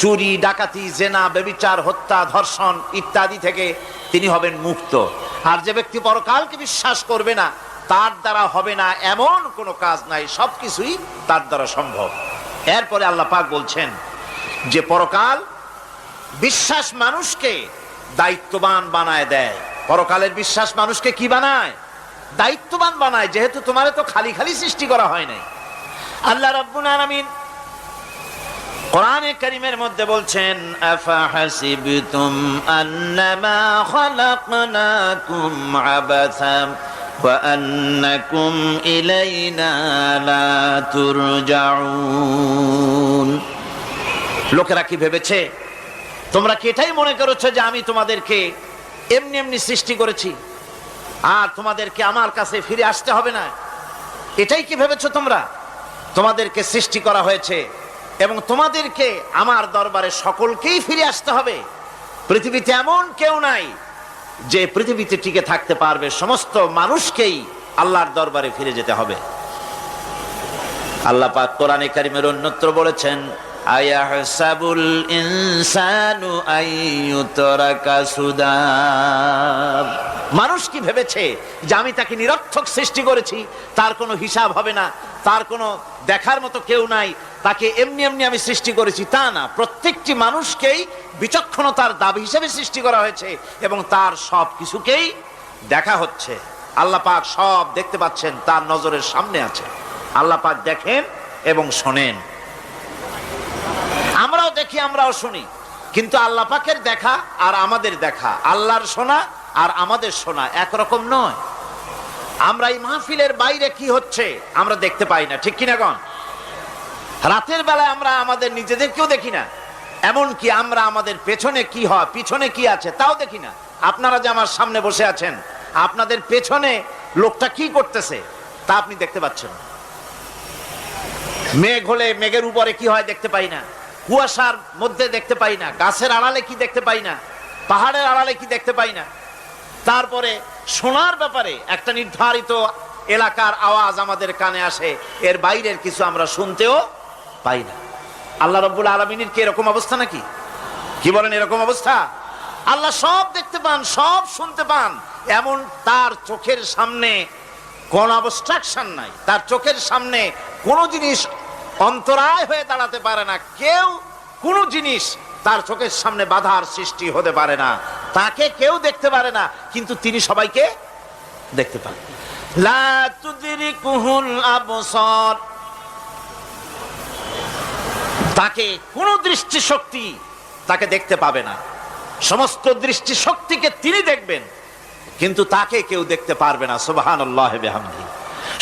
চুরি, ডাকাতি, জেনা, ব্যভিচার, হত্যা, ধর্ষণ ইত্যাদি থেকে তিনি হবেন মুক্ত। আর যে ব্যক্তি পরকালকে বিশ্বাস করবে না, তার দ্বারা হবে না এমন কোনো কাজ নাই, সবকিছুই তার দ্বারা সম্ভব। এরপরে আল্লাহ পাক বলছেন যে পরকাল বিশ্বাস মানুষকে দায়িত্ববান বানায় দেয়। পরকালের বিশ্বাস মানুষকে কি বানায়? দায়িত্ববান বানায়, যেহেতু তোমারে তো খালি খালি সৃষ্টি করা হয় নাই। আল্লাহ রাব্বুল আলামিন কোরআনে কারীমের মধ্যে বলছেন, আফাহাসিবতুম আন্নামা খালাকনাকুম আবাসা ওয়া আন্নাকুম ইলাইনা লা তুরজাউন। লোকেরা কি ভেবেছে, তোমরা কি এটাই মনে করেছো যে আমি তোমাদেরকে এমনি এমনি সৃষ্টি করেছি আর তোমাদেরকে আমার কাছে ফিরে আসতে হবে না? এটাই কি ভেবেছো তোমরা? তোমাদেরকে সৃষ্টি করা হয়েছে এবং তোমাদেরকে আমার দরবারে সকলকেই ফিরে আসতে হবে। পৃথিবীতে এমন কেউ নাই যে পৃথিবীতে টিকে থাকতে পারবে, সমস্ত মানুষকেই আল্লাহর দরবারে ফিরে যেতে হবে। আল্লাহ পাক কোরআনে কারীমের অন্যত্র বলেছেন, আয়াহসাবুল ইনসানু আইয়ুতরাকা সুদা। মানুষ কি ভেবেছে যে আমি তাকে নিরর্থক সৃষ্টি করেছি, তার কোনো হিসাব হবে না, তার কোনো দেখার মতো কেউ নাই, তাকে এমনি এমনি আমি সৃষ্টি করেছি? তা না, প্রত্যেকটি মানুষকেই বিচক্ষণতার দাবি হিসেবে সৃষ্টি করা হয়েছে এবং তার সব কিছুকেই দেখা হচ্ছে। আল্লাহ পাক সব দেখতে পাচ্ছেন, তার নজরের সামনে আছে। আল্লাহ পাক দেখেন এবং শোনেন। আমরাও দেখি, আমরাও শুনি, কিন্তু আল্লাহ পাকের দেখা আর আমাদের দেখা, আল্লাহর শোনা আর আমাদের শোনা একরকম নয়। আমরা এই মাহফিলের বাইরে কি হচ্ছে আমরা দেখতে পাই না, ঠিক কিনা গণ? রাতের বেলায় আমরা আমাদের নিজেদেরকেও দেখি না, এমনকি আমরা আমাদের পেছনে কি হয়, পিছনে কি আছে তাও দেখি না। আপনারা যে আমার সামনে বসে আছেন, আপনাদের পেছনে লোকটা কি করতেছে তা আপনি দেখতে পাচ্ছেন। মেঘ হলে মেঘের উপরে কি হয় দেখতে পাই না, কুয়াশার মধ্যে দেখতে পাই না, গাছের আড়ালে কি দেখতে পাই না, পাহাড়ের আড়ালে কি দেখতে পাই না। তারপরে শোনার ব্যাপারে একটা নির্ধারিত এলাকার আওয়াজ আমাদের কানে আসে, এর বাইরের কিছু আমরা শুনতেও পাই না। আল্লাহ রাব্বুল আলামিনের কি এরকম অবস্থা নাকি? কি বলেন, এরকম অবস্থা? আল্লাহ সব দেখতে পান, সব শুনতে পান, এমন তার চোখের সামনে কোন অবস্ট্রাকশন নাই, তার চোখের সামনে কোনো জিনিস অন্তরায় হয়ে দাঁড়াতে পারে না, কেউ কোনো জিনিস তার চোখের সামনে বাধার সৃষ্টি হতে পারে না। তাকে কেউ দেখতে পারে না, কিন্তু তিনি সবাইকে দেখতে পান। লা তুদরিকুহুল আবসার, তাকে কোন দৃষ্টিশক্তি তাকে দেখতে পাবে না। সমস্ত দৃষ্টিশক্তিকে তিনি দেখবেন, কিন্তু তাকে কেউ দেখতে পারবে না। সুবহানাল্লাহ ওয়া বিহামদিহি।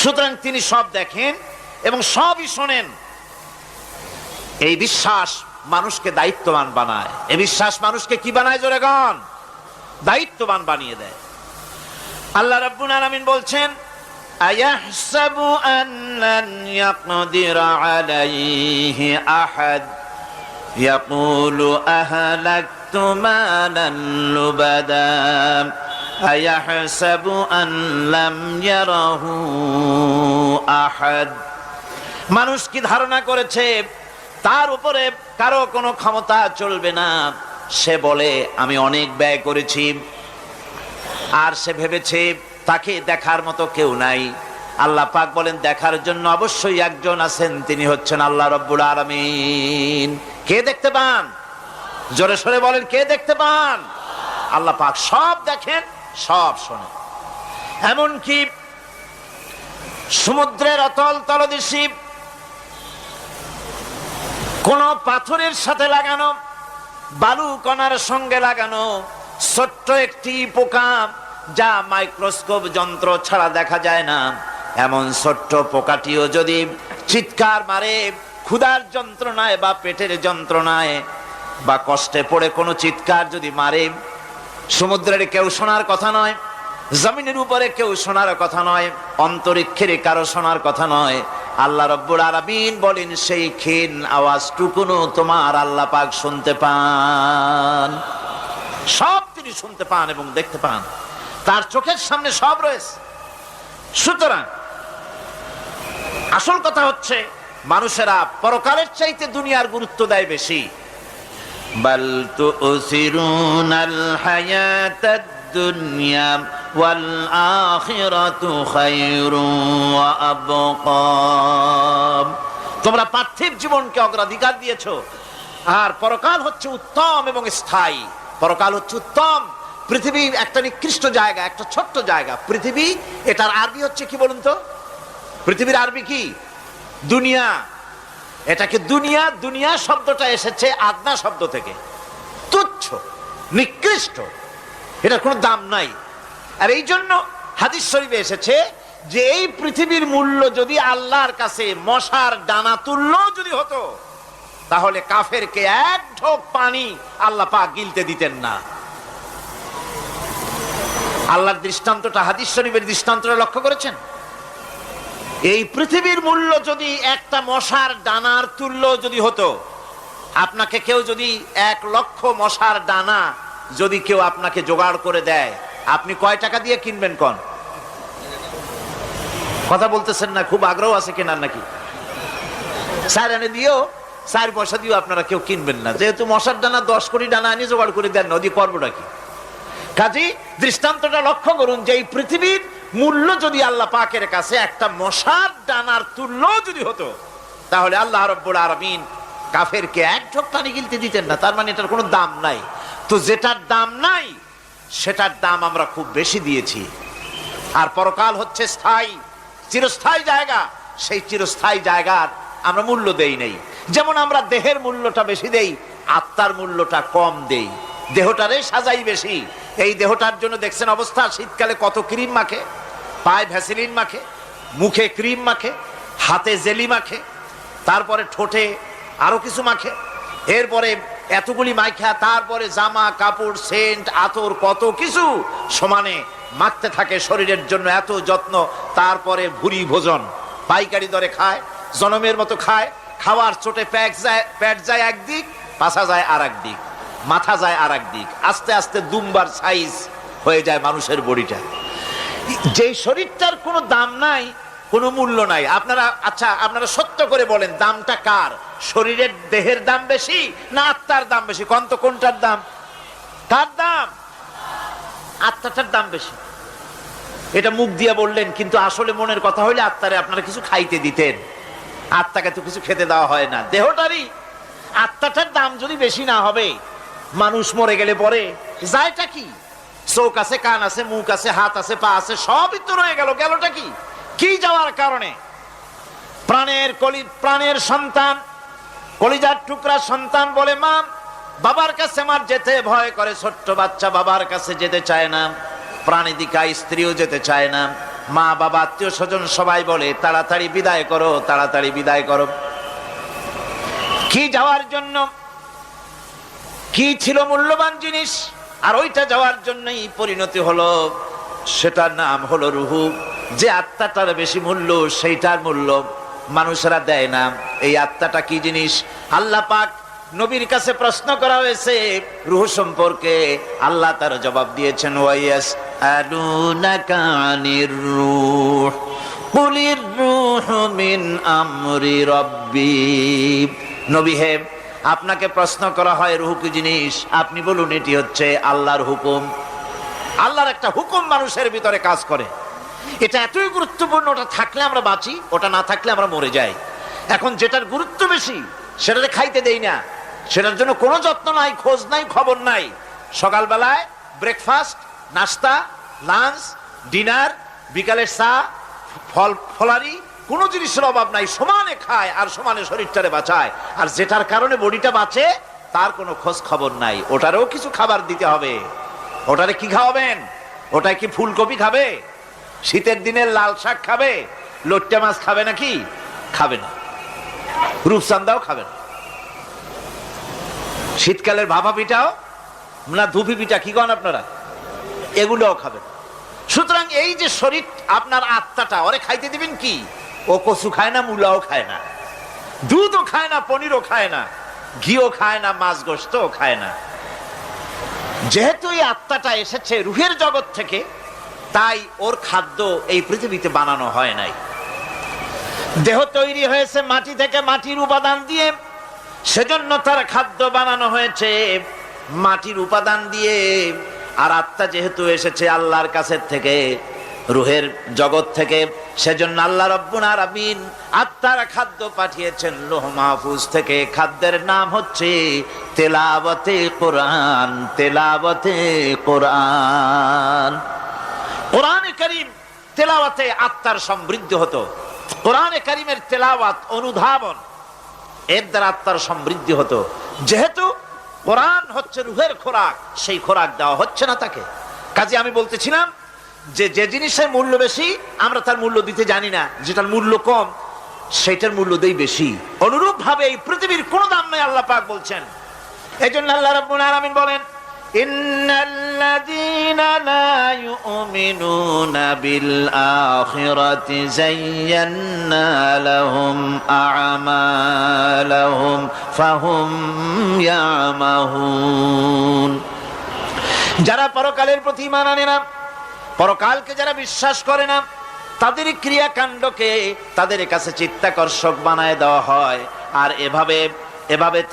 সুতরাং তিনি সব দেখেন এবং সবই শোনেন। এই বিশ্বাস মানুষকে দায়িত্ববান বানায়। এই বিশ্বাস মানুষকে কি বানায় জোরে গান? দায়িত্ববান বানিয়ে দেয়। আল্লাহ রাব্বুল আলামিন বলছেন, আয়াহসাবু আল্লান ইয়াকদিরা আলাইহি আহাদ ইয়াকুলু আহলাকতু মালান লুবাদা আয়াহসাবু আন লাম ইয়ারাহু আহাদ। মানুষ কি ধারণা করেছে তার উপরে কারো কোনো ক্ষমতা চলবে না? সে বলে আমি অনেক ব্যয় করেছি, আর সে ভেবেছে তাকে দেখার মতো কেউ নাই। আল্লাহ পাক বলেন দেখার জন্য অবশ্যই একজন আছেন, তিনি হচ্ছেন আল্লাহ রাব্বুল আলামিন। কে দেখতে পান? জোরে সরে বলেন, কে দেখতে পান? আল্লাহ পাক সব দেখেন, সব শোনেন। এমনকি সমুদ্রের অতল তলদেশে কোন পাথরের সাথে লাগানো, বালু কণার সঙ্গে লাগানো ছোট্ট একটি পোকা, যা মাইক্রোস্কোপ যন্ত্র ছাড়া দেখা যায় না, এমন ছোট্ট পোকাটিও যদি চিৎকার মারে ক্ষুধার যন্ত্রণায় বা পেটের যন্ত্রণায় বা কষ্টে পড়ে কোনো চিৎকার যদি মারে, সমুদ্রের কেউ শোনার কথা নয়, জমিনের উপরে কেউ শোনার কথা নয়, অন্তরিক্ষের কারো শোনার কথা নয়। আল্লাহ রাব্বুল আলামিন বলেন সেই ক্ষীণ আওয়াজটুকুনো তোমার আল্লাহ পাক শুনতে পান। সব তিনি শুনতে পান এবং দেখতে পান, তার চোখের সামনে সব রয়েছে। সুতরাং আসল কথা হচ্ছে মানুষেরা পরকালের চাইতে দুনিয়ার গুরুত্ব দেয় বেশি। বাল তুসিরুনাল হায়াতাদ দুনিয়া ওয়াল আখিরাতু খায়রুন ওয়া আবকা। তোমরা পার্থিব জীবনকে অগ্রাধিকার দিয়েছো, আর পরকাল হচ্ছে উত্তম এবং স্থায়ী। পরকাল হচ্ছে উত্তম। পৃথিবী একটা নিকৃষ্ট জায়গা, একটা ছোট্ট জায়গা পৃথিবী। এটার আরবি হচ্ছে কি বলুন তো? পৃথিবীর আরবি কি? দুনিয়া। এটাকে দুনিয়া, দুনিয়া শব্দটা এসেছে আদনা শব্দ থেকে, তুচ্ছ, নিকৃষ্ট, এটার কোনো দাম নাই। আর এই জন্য হাদিস শরীফে এসেছে যে এই পৃথিবীর মূল্য যদি আল্লাহর কাছে মশার ডানা তুল্য যদি হতো, তাহলে কাফেরকে এক ঢোক পানি আল্লাহ পাক গিলতে দিতেন না। আল্লাহর দৃষ্টান্তটা, হাদিস শরীফের দৃষ্টান্তটা লক্ষ্য করেছেন? এই পৃথিবীর মূল্য যদি একটা মশার ডানার তুল্য যদি হতো, আপনাকে কেউ যদি 1 লক্ষ মশার ডানা যদি কেউ আপনাকে জোগাড় করে দেয়, আপনি কয় টাকা দিয়ে কিনবেন? কোন কথা বলতেছেন না? খুব আগ্রহ আছে কেনার নাকি? 4 আনা দিয়েও, 4 পয়সা দিয়েও আপনারা কেউ কিনবেন না, যেহেতু মশার ডানা 10 কোটি ডানা আনি জোগাড় করে দেন না, ওদি করবোটা কি? কাজী দৃষ্টান্তটা লক্ষ্য করুন যে এই পৃথিবীর মূল্য যদি আল্লাহ পাকের কাছে একটা মশার ডানার তুল্য যদি হতো, তাহলে আল্লাহ রাব্বুল আলামিন কাফেরকে এক ঢোক পানি গিলতে দিতেন না। তার মানে এটার কোনো দাম নাই। তো যেটার দাম নাই সেটার দাম আমরা খুব বেশি দিয়েছি। আর পরকাল হচ্ছে স্থায়ী, চিরস্থায়ী জায়গা। সেই চিরস্থায়ী জায়গার আমরা মূল্য দেই নাই। যেমন আমরা দেহের মূল্যটা বেশি দেই, আত্মার মূল্যটা কম দেই। দেহটারে সাজাই বেশি। এই দেহটার জন্য দেখছেন অবস্থা, শীতকালে কত ক্রিম মাখে, পায়ে ভ্যাসলিন মাখে, মুখে ক্রিম মাখে, হাতে জেলি মাখে, তারপরে ঠোঁটে আরো কিছু মাখে, এরপরে এতগুলি মাইখা তারপরে জামা কাপড় সেন্ট আতর কত কিছু সমানে মাখতে থাকে শরীরের জন্য, এত যত্ন। তারপরে ভুরি ভোজন পাইকারি দরে খায়, জনমের মতো খায়। খাওয়ার চোটে পেট যায় একদিক, পাছা যায় আর একদিক, মাথা যায় আর একদিক, আস্তে আস্তে দুমবার সাইজ হয়ে যায় মানুষের বডিটা। যে শরীরটার কোনো দাম নাই, কোনো মূল্য নাই। আপনারা আচ্ছা, আপনারা সত্য করে বলেন দামটা কার? শরীরের দেহের দাম বেশি না আত্মার দাম বেশি? কোন তো কোনটার দাম? কার দাম? আত্মাটার দাম বেশি। এটা মুখ দিয়ে বললেন, কিন্তু আসলে মনের কথা হইলে আত্মারে আপনারা কিছু খাইতে দিতেন। আত্মাকে তো কিছু খেতে দেওয়া হয় না, দেহটারই। আত্মাটার দাম যদি বেশি না হবে, মানুষ মরে গেলে পরে যায়টা কি? চোখ আছে, কান আছে, মুখ আছে, হাত আছে, পা আছে, সবই তো রয়ে গেল। গেলটা কি? কি যাওয়ার কারণে? প্রাণের সন্তান, কলিজার টুকরা সন্তান বলে মা, বাবার কাছে আমার যেতে ভয় করে। ছোট্ট বাচ্চা বাবার কাছে যেতে চায় না, প্রাণীদিকা স্ত্রীও যেতে চায় না। মা বাবা আত্মীয় স্বজন সবাই বলে তাড়াতাড়ি বিদায় করো, তাড়াতাড়ি বিদায় করো। কি যাওয়ার জন্য? কি ছিল মূল্যবান জিনিস, আর ওইটা যাওয়ার জন্যই পরিণতি হলো, সেটার নাম হলো রুহু। যে আত্মাটার বেশি মূল্য, সেইটার মূল্য মানুষেরা দেয় না। এই আত্মাটা কি জিনিস? আল্লাহ পাক নবীর কাছে প্রশ্ন করা হয়েছে রুহ সম্পর্কে, আল্লাহ তার জবাব দিয়েছেন, ওয়াইয়াস ইয়াসআলুনাকা আনির রূহ কুলির রূহু মিন আমরি রাব্বি। নবী হে, আপনাকে প্রশ্ন করা হয় রূহ কি জিনিস, আপনি বলুন এটি হচ্ছে আল্লাহর হুকুম। আল্লাহর একটা হুকুম মানুষের ভিতরে কাজ করে, এটা এতই গুরুত্বপূর্ণ, ওটা থাকলে আমরা বাঁচি, ওটা না থাকলে আমরা মরে যাই। এখন যেটার গুরুত্ব বেশি সেটাকে খাইতে দেই না, সেটার জন্য কোনো যত্ন নাই, খোঁজ নাই, খবর নাই। সকালবেলায় ব্রেকফাস্ট, নাস্তা, লাঞ্চ, ডিনার, বিকালের চা, ফলারি, কোনো জিনিসের অভাব নাই, সমানে খায় আর সমানে শরীরটারে বাঁচায়। আর যেটার কারণে বডিটা বাঁচে তার কোনো খোঁজ খবর নাই, ওটারও কিছু খাবার দিতে হবে। ওটারে কি খাওয়াবেন? ওটাই কি ফুলকপি খাবে? শীতের দিনে লাল শাক খাবে? লট্টা মাছ খাবে নাকি? খাবে না। রূপচান্দাও খাবে না। শীতকালের ভাপা পিঠাও না, ধুপি পিঠা কি কন আপনারা, এগুলোও খাবে না। সুতরাং এই যে শরীর, আপনার আত্মাটা, ওরে খাইতে দিবেন কি? ও কচু খায় না, মূলাও খায় না, দুধও খায় না, পনিরও খায় না, ঘিও খায় না, মাছ গোশতও খায় না। যেহেতু এই আত্মাটা এসেছে রুহের জগৎ থেকে, তাই ওর খাদ্য এই পৃথিবীতে বানানো হয় নাই। দেহ তৈরি হয়েছে মাটি থেকে, মাটির উপাদান দিয়ে, সেজন্য তার খাদ্য বানানো হয়েছে মাটির উপাদান দিয়ে। আর আত্মা যেহেতু এসেছে আল্লাহর কাছের থেকে, রুহের জগৎ থেকে, সেজন্য আল্লাহ রাব্বুল আলামিন আত্মার খাদ্য পাঠিয়েছেন লৌহ মাহফুজ থেকে। খাদ্যের নাম হচ্ছে তেলাওয়াতে কোরআন। তেলাওয়াতে কোরআন, কোরআনে কারীম তেলাওয়াতে আত্মার সমৃদ্ধি হতো। কোরআনে কারীমের তেলাওয়াত, অনুধাবন, এর দ্বারা আত্মার সমৃদ্ধি হতো। যেহেতু কোরআন হচ্ছে রুহের খোরাক, সেই খোরাক দেওয়া হচ্ছে না তাকে। কাজে আমি বলতেছিলাম যে যে জিনিসের মূল্য বেশি আমরা তার মূল্য দিতে জানি না, যেটার মূল্য কম সেটার মূল্য দেই বেশি। অনুরূপ ভাবে এই পৃথিবীর কোনো দাম নেই, আল্লাহ পাক বলছেন। এই জন্য আল্লাহ রাব্বুল আলামিন বলেন, ইন্নাল্লাযীনা লা ইউমিনুনা বিল আখিরাতি যায়্যান্না লাহুম আ'মালাহুম ফাহুম ইয়ামাহুন। যারা পরকালের প্রতি ঈমান আনে না, পরকালকে যারা বিশ্বাস করে না, তাদের ক্রিয়াকাণ্ডকে তাদের কাছে চিত্তাকর্ষক বানায় দেওয়া হয়। আর এভাবে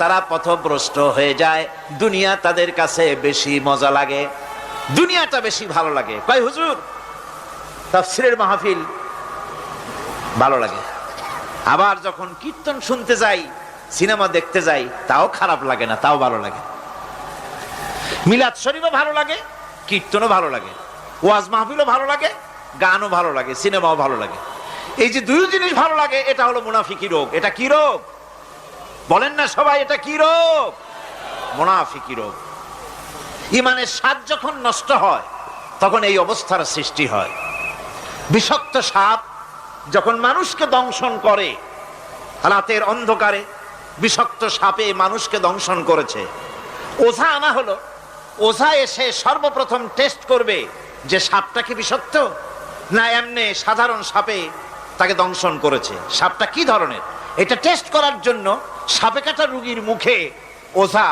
তারা পথভ্রষ্ট হয়ে যায়। দুনিয়া তাদের কাছে বেশি মজা লাগে, দুনিয়াটা বেশি ভালো লাগে। কয় হুজুর, তাফসীরের মাহফিল ভালো লাগে, আবার যখন কীর্তন শুনতে যাই, সিনেমা দেখতে যাই, তাও খারাপ লাগে না, তাও ভালো লাগে। মিলাদ শরীফও ভালো লাগে, কীর্তনও ভালো লাগে, ওয়াজ মাহফিলও ভালো লাগে, গানও ভালো লাগে, সিনেমাও ভালো লাগে। এই যে দুই জিনিস ভালো লাগে, এটা হলো মুনাফিকি রোগ। এটা কি রোগ বলেন না সবাই? এটা কি রোগ? মুনাফিকি রোগ। ঈমানের স্বাদ যখন নষ্ট হয় তখন এই অবস্থার সৃষ্টি হয়। বিষাক্ত সাপ যখন মানুষকে দংশন করে, রাতের অন্ধকারে বিষাক্ত সাপে মানুষকে দংশন করেছে, ওঝা আনা হলো। ওঝা এসে সর্বপ্রথম টেস্ট করবে যে সাপটা কি বিষাক্ত না এমনি সাধারণ সাপে তাকে দংশন করেছে, সাপটা কি ধরনের। এটা টেস্ট করার জন্য সাপে কাটা রোগীর মুখে ওঝা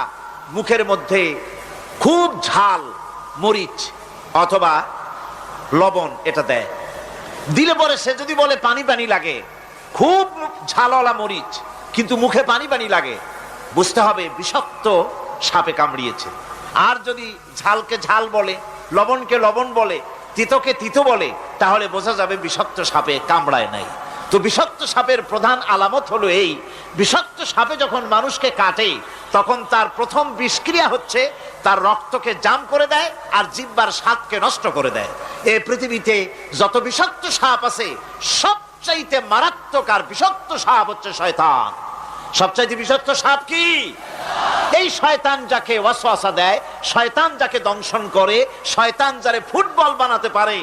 মুখের মধ্যে খুব ঝাল মরিচ অথবা লবণ এটা দেয়। দিলে পরে সে যদি বলে পানি পানি লাগে, খুব ঝালওয়ালা মরিচ কিন্তু মুখে পানি পানি লাগে, বুঝতে হবে বিষাক্ত সাপে কামড়িয়েছে। আর যদি ঝালকে ঝাল বলে, লবণকে লবণ বলে, তিতকে তিতো বলে, তাহলে বোঝা যাবে বিষাক্ত সাপে কামড়ায় নাই। তো বিষাক্ত সাপের প্রধান আলামত হলো এই, বিষাক্ত সাপে যখন মানুষকে কাটে তখন তার প্রথম বিষক্রিয়া হচ্ছে তার রক্তকে জাম করে দেয় আর জিহ্বার স্বাদকে নষ্ট করে দেয়। এই পৃথিবীতে যত বিষাক্ত সাপ আছে সবচাইতে মারাত্মক আর বিষাক্ত সাপ হচ্ছে শয়তান। সবচাইতে বিষাক্ত সাপ কি? এই শয়তান যাকে ওয়াসওয়াসা দেয়, শয়তান যাকে দংশন করে, শয়তান যারে ফুটবল বানাতে পারে,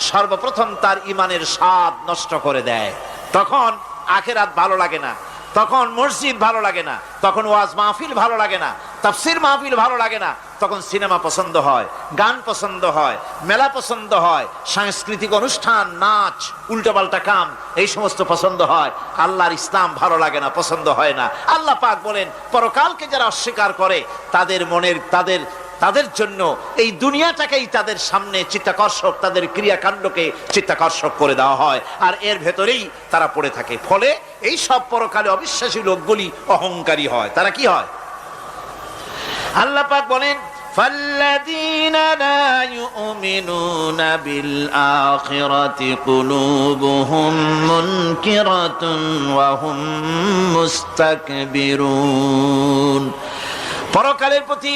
সর্বপ্রথম তার ঈমানের স্বাদ নষ্ট করে দেয়। তখন আখিরাত ভালো লাগে না, তখন মসজিদ ভালো লাগে না, তখন ওয়াজ মাহফিল ভালো লাগে না, তাফসীর মাহফিল ভালো লাগে না, তখন সিনেমা পছন্দ হয়, গান পছন্দ হয়, মেলা পছন্দ হয়, সাংস্কৃতিক অনুষ্ঠান, নাচ, উল্টোপাল্টা কাম, এই সমস্ত পছন্দ হয়। আল্লাহর ইসলাম ভালো লাগে না, পছন্দ হয় না। আল্লাহ পাক বলেন, পরকালকে যারা অস্বীকার করে তাদের তাদের জন্য এই দুনিয়াটাকেই তাদের সামনে চিত্তাকর্ষক, তাদের ক্রিয়াকাণ্ডকে চিত্তাকর্ষক করে দেওয়া হয়, আর এর ভেতরেই তারা পড়ে থাকে। ফলে এই সব পরকালে অবিশ্বাসী লোকগুলি অহংকারী হয়। তারা কি হয়? আল্লাহ পাক বলেন, ফাল্লাযীনা লা ইউমিনুনা বিল আখিরাতি কুলুবুহুম মুনকিরাতুন ওয়া হুম মুস্তাকবিরুন। পরকালের প্রতি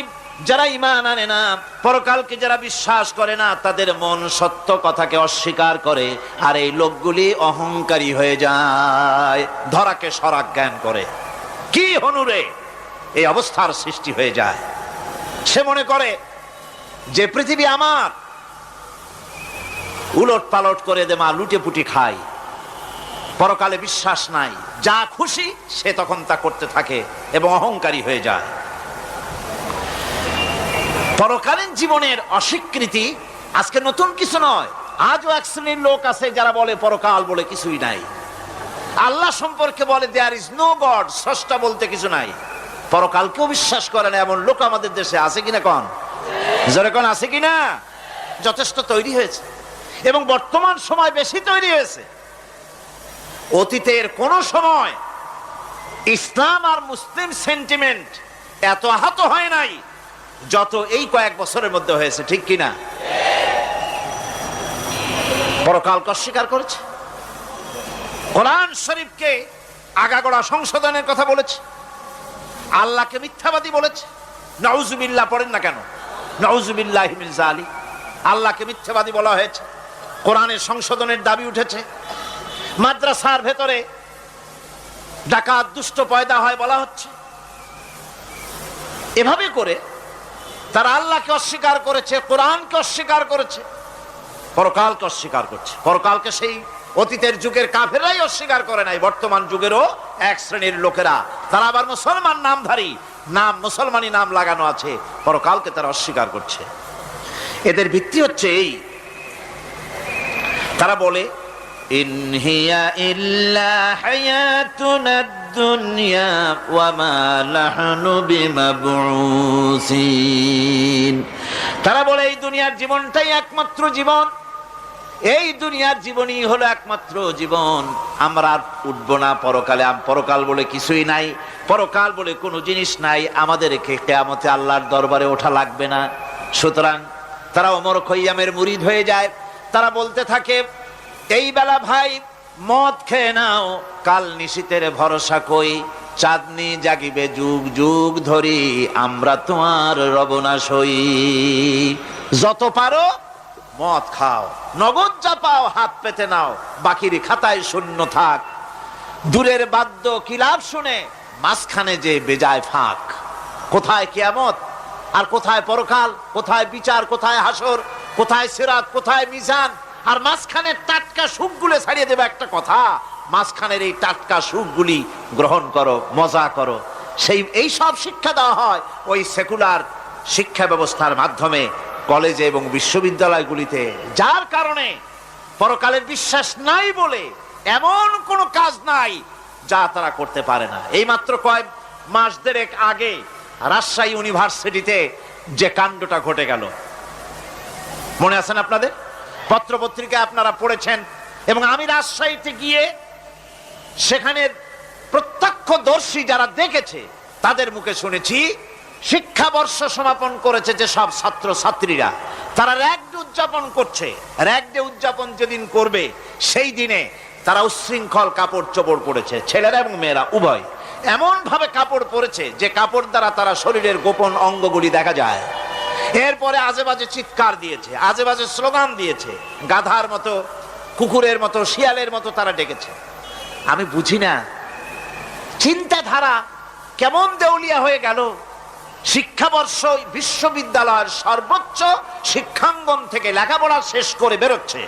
যারা ঈমান আনে না, পরকালকে যারা বিশ্বাস করে না, তাদের মন সত্য কথাকে অস্বীকার করে, আর এই লোকগুলি অহংকারী হয়ে যায়, ধরাকে সরাক জ্ঞান করে। কি হনুরে এই অবস্থার সৃষ্টি হয়ে যায়। সে মনে করে যে পৃথিবী আমার, উলট পালট করে দে মা, লুটে পুটি খাই, পরকালে বিশ্বাস নাই, যা খুশি সে তখন তা করতে থাকে এবং অহংকারী হয়ে যায়। পরকালীন জীবনের অস্বীকৃতি আজকে নতুন কিছু নয়। আজও এক শ্রেণীর লোক আছে যারা বলে পরকাল বলে কিছুই নাই, আল্লাহ সম্পর্কে বলে দেয়ার ইজ নো গড, স্রষ্টা বলতে কিছু নাই, পরকালকেও বিশ্বাস করে না এমন লোক আমাদের দেশে আছে কিনা? কোন জোরে কোন আছে কিনা? যথেষ্ট তৈরি হয়েছে এবং বর্তমান সময় বেশি তৈরি হয়েছে। অতীতের কোন সময় ইসলাম আর মুসলিম সেন্টিমেন্ট এত আহত হয় নাই যত এই কয়েক বছরের মধ্যে হয়েছে, ঠিক কিনা? পরকালকে অস্বীকার করেছে, কোরআন শরীফকে আগাগোড়া সংশোধনের কথা বলেছে, আল্লাহকে মিথ্যাবাদী বলেছে। নাউজুবিল্লাহ পড়েন না কেন? নাউজুবিল্লাহি মিন যালিক। আল্লাহকে মিথ্যাবাদী বলা হয়েছে, কোরআনের সংশোধনের দাবি উঠেছে, মাদ্রাসার ভেতরে ডাকাত দুষ্ট পয়দা হয় বলা হচ্ছে। এভাবে করে তারা আল্লাহকে অস্বীকার করেছে, কোরআনকে অস্বীকার করেছে, পরকালকে অস্বীকার করছে। পরকালকে সেই অতীতের যুগের কাফেররাই অস্বীকার করে নাই, বর্তমান যুগেরও এক শ্রেণীর লোকেরা, তারা আবার মুসলমান নামধারী, নাম মুসলমানি নাম লাগানো আছে, পরকালকে তারা অস্বীকার করছে। এদের ভিত্তি হচ্ছে এই, তারা বলে ইন হিয়া ইল্লা হায়াতুনা দুনিয়া ওয়া মা নাহনু বিমাবউসিন। তারা বলে এই দুনিয়ার জীবনটাই একমাত্র জীবন, এই দুনিয়ার জীবনই হলো একমাত্র জীবন, আমরা আর উঠবো না পরকালে, পরকাল বলে কিছুই নাই, পরকাল বলে কোনো জিনিস নাই, আমাদেরকে কিয়ামতে আল্লাহর দরবারে ওঠা লাগবে না। সুতরাং তারা ওমর খৈয়ামের মুরিদ হয়ে যায়। তারা বলতে থাকে, এই বেলা ভাই মদ খেয়ে নাও, কাল নিশীতের ভরসা কই, চাঁদনি জাগিবে যুগ যুগ ধরি, আমরা তোমার রবনাশ হই। যত পারো মদ খাও, নগদ যা পাও হাত পেতে নাও, বাকির খাতায় শূন্য থাক। দূরের বাদ্য কি লাভ শুনে, মাঝখানে যে বেজায় ফাঁক। কোথায় কিয়ামত আর কোথায় পরকাল, কোথায় বিচার, কোথায় হাসর, কোথায় সিরাত, কোথায় মিজান, আর মাঝখানের টাটকা সুখগুলো ছাড়িয়ে দেবে একটা কথা, মাঝখানের এই টাটকা সুখগুলি গ্রহণ করো, মজা করো। এই সব শিক্ষা দেওয়া হয় ওই সেকুলার শিক্ষা ব্যবস্থার মাধ্যমে কলেজে এবং বিশ্ববিদ্যালয়গুলিতে, যার কারণে পরকালের বিশ্বাস নাই বলে এমন কোনো কাজ নাই যা তারা করতে পারে না। এই মাত্র কয়েক মাস দেড়েক আগে রাজশাহী ইউনিভার্সিটিতে যে কাণ্ডটা ঘটে গেল, মনে আছেন আপনাদের? পত্রপত্রিকায় আপনারা পড়েছেন, এবং আমি রাজশাহীতে গিয়ে সেখানে প্রত্যক্ষদর্শী যারা দেখেছে তাদের মুখে শুনেছি, শিক্ষাবর্ষ সমাপন করেছে যে সব ছাত্র ছাত্রীরা, তারা র্যাগ ডে উদযাপন করছে। র্যাগ ডে উদযাপন যেদিন করবে সেই দিনে তারা উচ্ছৃঙ্খল কাপড় চোপড় পরেছে, ছেলেরা এবং মেয়েরা উভয়, এমন ভাবে কাপড় পরেছে যে কাপড় দ্বারা তারা শরীরের গোপন অঙ্গগুলি দেখা যায়। এরপরে আজে বাজে চিৎকার দিয়েছে, আজে বাজে স্লোগান দিয়েছে, গাধার মতো, কুকুরের মতো, শিয়ালের মতো তারা ডেকেছে। আমি বুঝি না চিন্তাধারা কেমন দেউলিয়া হয়ে গেল। শিক্ষাবর্ষ বিশ্ববিদ্যালয়ের সর্বোচ্চ শিক্ষাঙ্গন থেকে লেখাপড়া শেষ করে বেরোচ্ছে,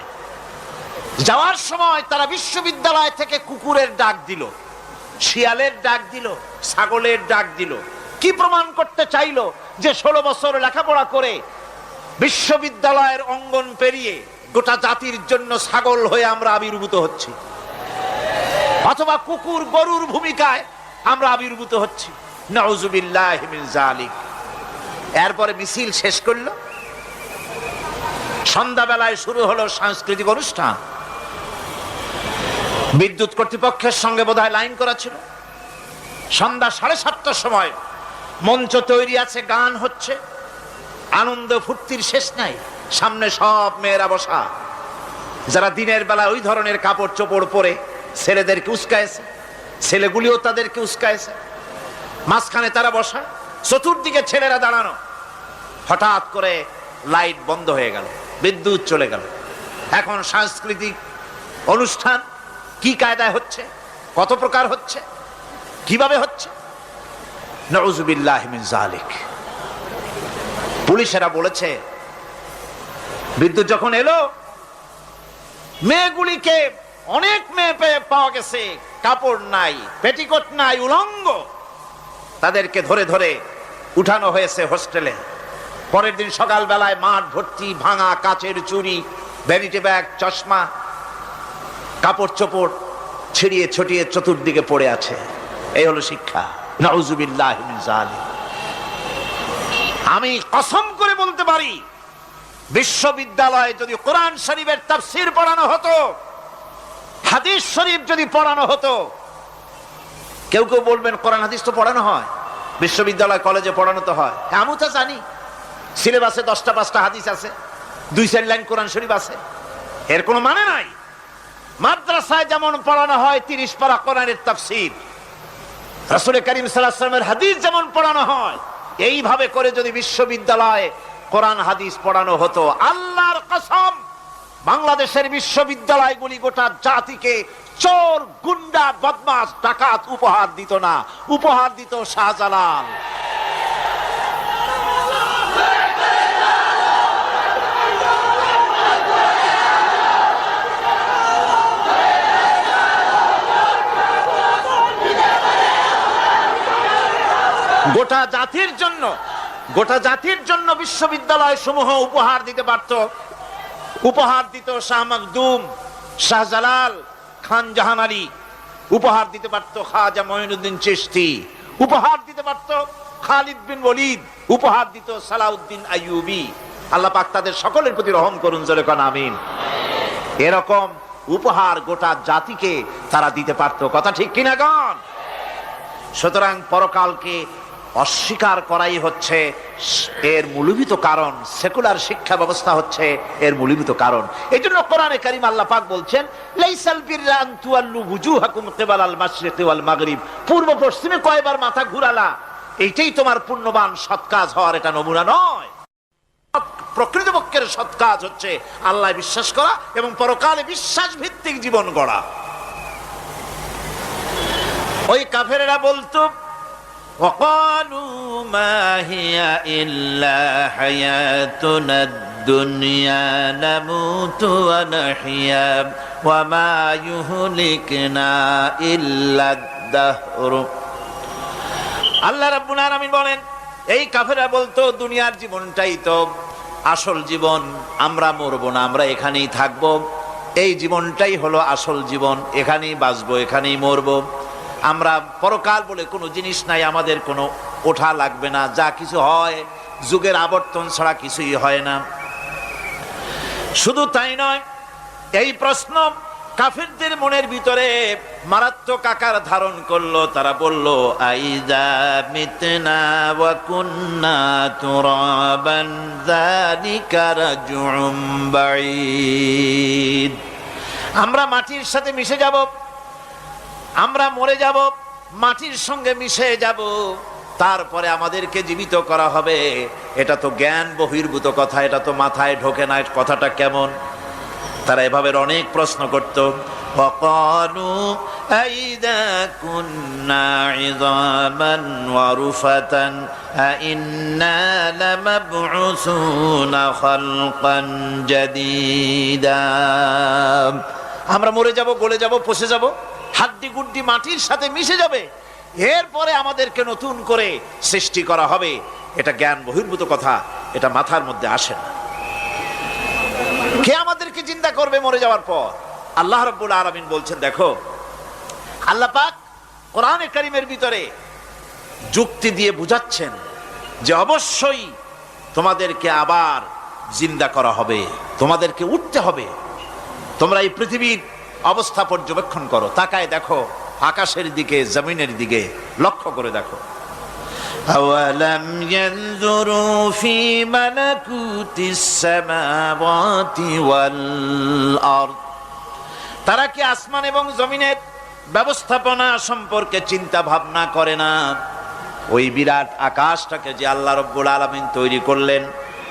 যাওয়ার সময় তারা বিশ্ববিদ্যালয় থেকে কুকুরের ডাক দিল, শিয়ালের ডাক দিল, ছাগলের ডাক দিল। কি প্রমাণ করতে চাইলো? যে 16 বছর লেখাপড়া করে বিশ্ববিদ্যালয়ের অঙ্গন পেরিয়ে গোটা জাতির জন্য ছাগল হয়ে আমরা আবির্ভূত হচ্ছি, অথবা কুকুর গরুর ভূমিকায় আমরা আবির্ভূত হচ্ছি। নাউজুবিল্লাহি মিন যালিক। এরপরে মিছিল শেষ করলো। সন্ধ্যাবেলায় শুরু হলো সাংস্কৃতিক অনুষ্ঠান। বিদ্যুৎ কর্তৃপক্ষের সঙ্গে বোধহয় লাইন করা ছিল। সন্ধ্যা 7:30টার সময় মঞ্চ তৈরি আছে, গান হচ্ছে, আনন্দ ফুর্তির শেষ নাই। সামনে সব মেয়েরা বসা, যারা দিনের বেলা ওই ধরনের কাপড় চোপড় পরে ছেলেদেরকে উস্কায়েছে, ছেলেগুলিও তাদেরকে উস্কায়েছে। মাঝখানে তারা বসা, চতুর্দিকে ছেলেরা দাঁড়ানো। হঠাৎ করে লাইট বন্ধ হয়ে গেল, বিদ্যুৎ চলে গেল। এখন সাংস্কৃতিক অনুষ্ঠান কি কায়দায় হচ্ছে, কত প্রকার হচ্ছে, কিভাবে হচ্ছে? নাউযুবিল্লাহি মিন যালিক। পুলিশেরা বলেছে বিদ্যুৎ যখন এলো, মেয়েগুলিকে অনেক মেয়ে পাওয়া গেছে, কাপড় নাই, পেটিকোট নাই, উলঙ্গ। তাদেরকে ধরে ধরে উঠানো হয়েছে হোস্টেলে। পরের দিন সকালবেলায় মাঠ ভর্তি ভাঙা কাচের চুড়ি, ভ্যানিটি ব্যাগ, চশমা, কাপড় চোপড় ছিড়িয়ে ছটিয়ে চতুর্দিকে পড়ে আছে। এই হলো শিক্ষা। নাউযুবিল্লাহি মিন যালিক। আমি কসম করে বলতে পারি, বিশ্ববিদ্যালয়ে যদি কোরআন শরীফের তাফসীর পড়ানো হতো, হাদিস শরীফ যদি পড়ানো হতো, কেউ কেউ বলবেন কোরআন হাদিস তো পড়ানো হয়, বিশ্ববিদ্যালয় কলেজে পড়ানো তো হয়। আমি তো জানি সিলেবাসে 10টা 5টা হাদিস আছে, 2-4 লাইন কোরআন শরীফ আছে, এর কোনো মানে নাই। মাদ্রাসায় যেমন পড়ানো হয় 30 পারা কোরআনের তাফসীর, রাসূল করিম সাল্লাল্লাহু আলাইহি ওয়াসাল্লামের হাদিস যেমন পড়ানো হয়, এইভাবে করে যদি বিশ্ববিদ্যালয়ে কোরআন হাদিস পড়ানো হতো, আল্লাহর কসম বাংলাদেশের বিশ্ববিদ্যালয়গুলি গোটা জাতিকে চোর, গুন্ডা, বদমাশ, ডাকাত উপহার দিত না, উপহার দিত শাহজালাল। গোটা জাতির জন্য বিশ্ববিদ্যালয় সমূহ উপহার দিতে পারত। উপহার দিত শাহ মখদুম, শাহজালাল, খান জাহান আলী, উপহার দিতে পারত খাজা মঈনুদ্দিন চিশতি, উপহার দিতে পারত খালিদ বিন ওলীদ, উপহার দিত সালাউদ্দিন আইয়ুবী। আল্লাহ পাক তাদের সকলের প্রতি রহম করুন, জোরে কোন আমিন। এরকম উপহার গোটা জাতিকে তারা দিতে পারত। কথা ঠিক কিনা গণ? সুতরাং পরকালকে অস্বীকার করাই হচ্ছে এর মূলভূত কারণ। সেকুলার শিক্ষা ব্যবস্থা হচ্ছে এর মূলভূত কারণ। এই জন্য কোরআনে কারীম আল্লাহ পাক বলছেন, লাইসাল বিররা আন তুওয়াল্লু বুজুহাকুম কিবালাল মাশরিকি ওয়াল মাগরিব। পূর্ব পশ্চিমে কয়বার মাথা ঘুরালা, এইটাই তোমার পুণ্যবান সৎ কাজ হওয়ার এটা নমুনা নয়। প্রকৃতপক্ষের সৎ কাজ হচ্ছে আল্লাহ বিশ্বাস করা এবং পরকালে বিশ্বাস ভিত্তিক জীবন গড়া। ওই কাফেরেরা বলতো, وقالوا ما هي إلا حياتنا الدنيا نموت ونحيا وما يهلكنا إلا الدهر। আল্লাহ রাব্বুল আলামিন বলেন, এই কাফেররা বলতো দুনিয়ার জীবনটাই তো আসল জীবন, আমরা মরবো না, আমরা এখানেই থাকবো, এই জীবনটাই হলো আসল জীবন, এখানেই বাঁচবো, এখানেই মরবো, আমরা পরকাল বলে কোনো জিনিস নাই, আমাদের কোনো ওঠা লাগবে না, যা কিছু হয় যুগের আবর্তন ছাড়া কিছুই হয় না। শুধু তাই নয়, এই প্রশ্ন কাফেরদের মনের ভিতরে মারাত্মক আকার ধারণ করলো। তারা বলল, আইযা মিতনা ওয়া কুন্না তুরাবান যালিকা রাজউম বাঈদ। আমরা মাটির সাথে মিশে যাব, আমরা মরে যাব, মাটির সঙ্গে মিশে যাব, তারপরে আমাদেরকে জীবিত করা হবে। এটা তো জ্ঞান বহির্ভূত কথা, এটা তো মাথায় ঢোকে না, কথাটা কেমন? তারা এভাবে অনেক প্রশ্ন করত। ওয়াকালু আইযা কুন্না ইযামান ওয়া রুফাতান আইন্না লামাবউসুনা খালকান জাদীদা। আমরা মরে যাব, গলে যাব, পচে যাব, হাড্ডি গুড্ডি মাটির সাথে মিশে যাবে, এরপরে আমাদেরকে নতুন করে সৃষ্টি করা হবে। এটা জ্ঞান বহির্ভূত কথা, এটা মাথার মধ্যে আসে না। কে আমাদেরকে জিন্দা করবে মরে যাওয়ার পর? আল্লাহ রাব্বুল আলামিন বলছেন, দেখো আল্লাহ পাক কোরআনে কারীমের ভিতরে যুক্তি দিয়ে বুঝাচ্ছেন যে অবশ্যই তোমাদেরকে আবার জিন্দা করা হবে, তোমাদেরকে উঠতে হবে। তোমরা এই পৃথিবীর অবস্থা পর্যবেক্ষণ করো, তাকায় দেখো আকাশের দিকে, জমিনের দিকে লক্ষ্য করে দেখো। আওয়ালাম ইয়ানজুরু ফি মালাকুতিস সামাওয়াতি ওয়াল আরদ, তারা কি আসমান এবং জমিনের ব্যবস্থাপনা সম্পর্কে চিন্তা ভাবনা করে না? ওই বিরাট আকাশটাকে যে আল্লাহ রাব্বুল আলামিন তৈরি করলেন,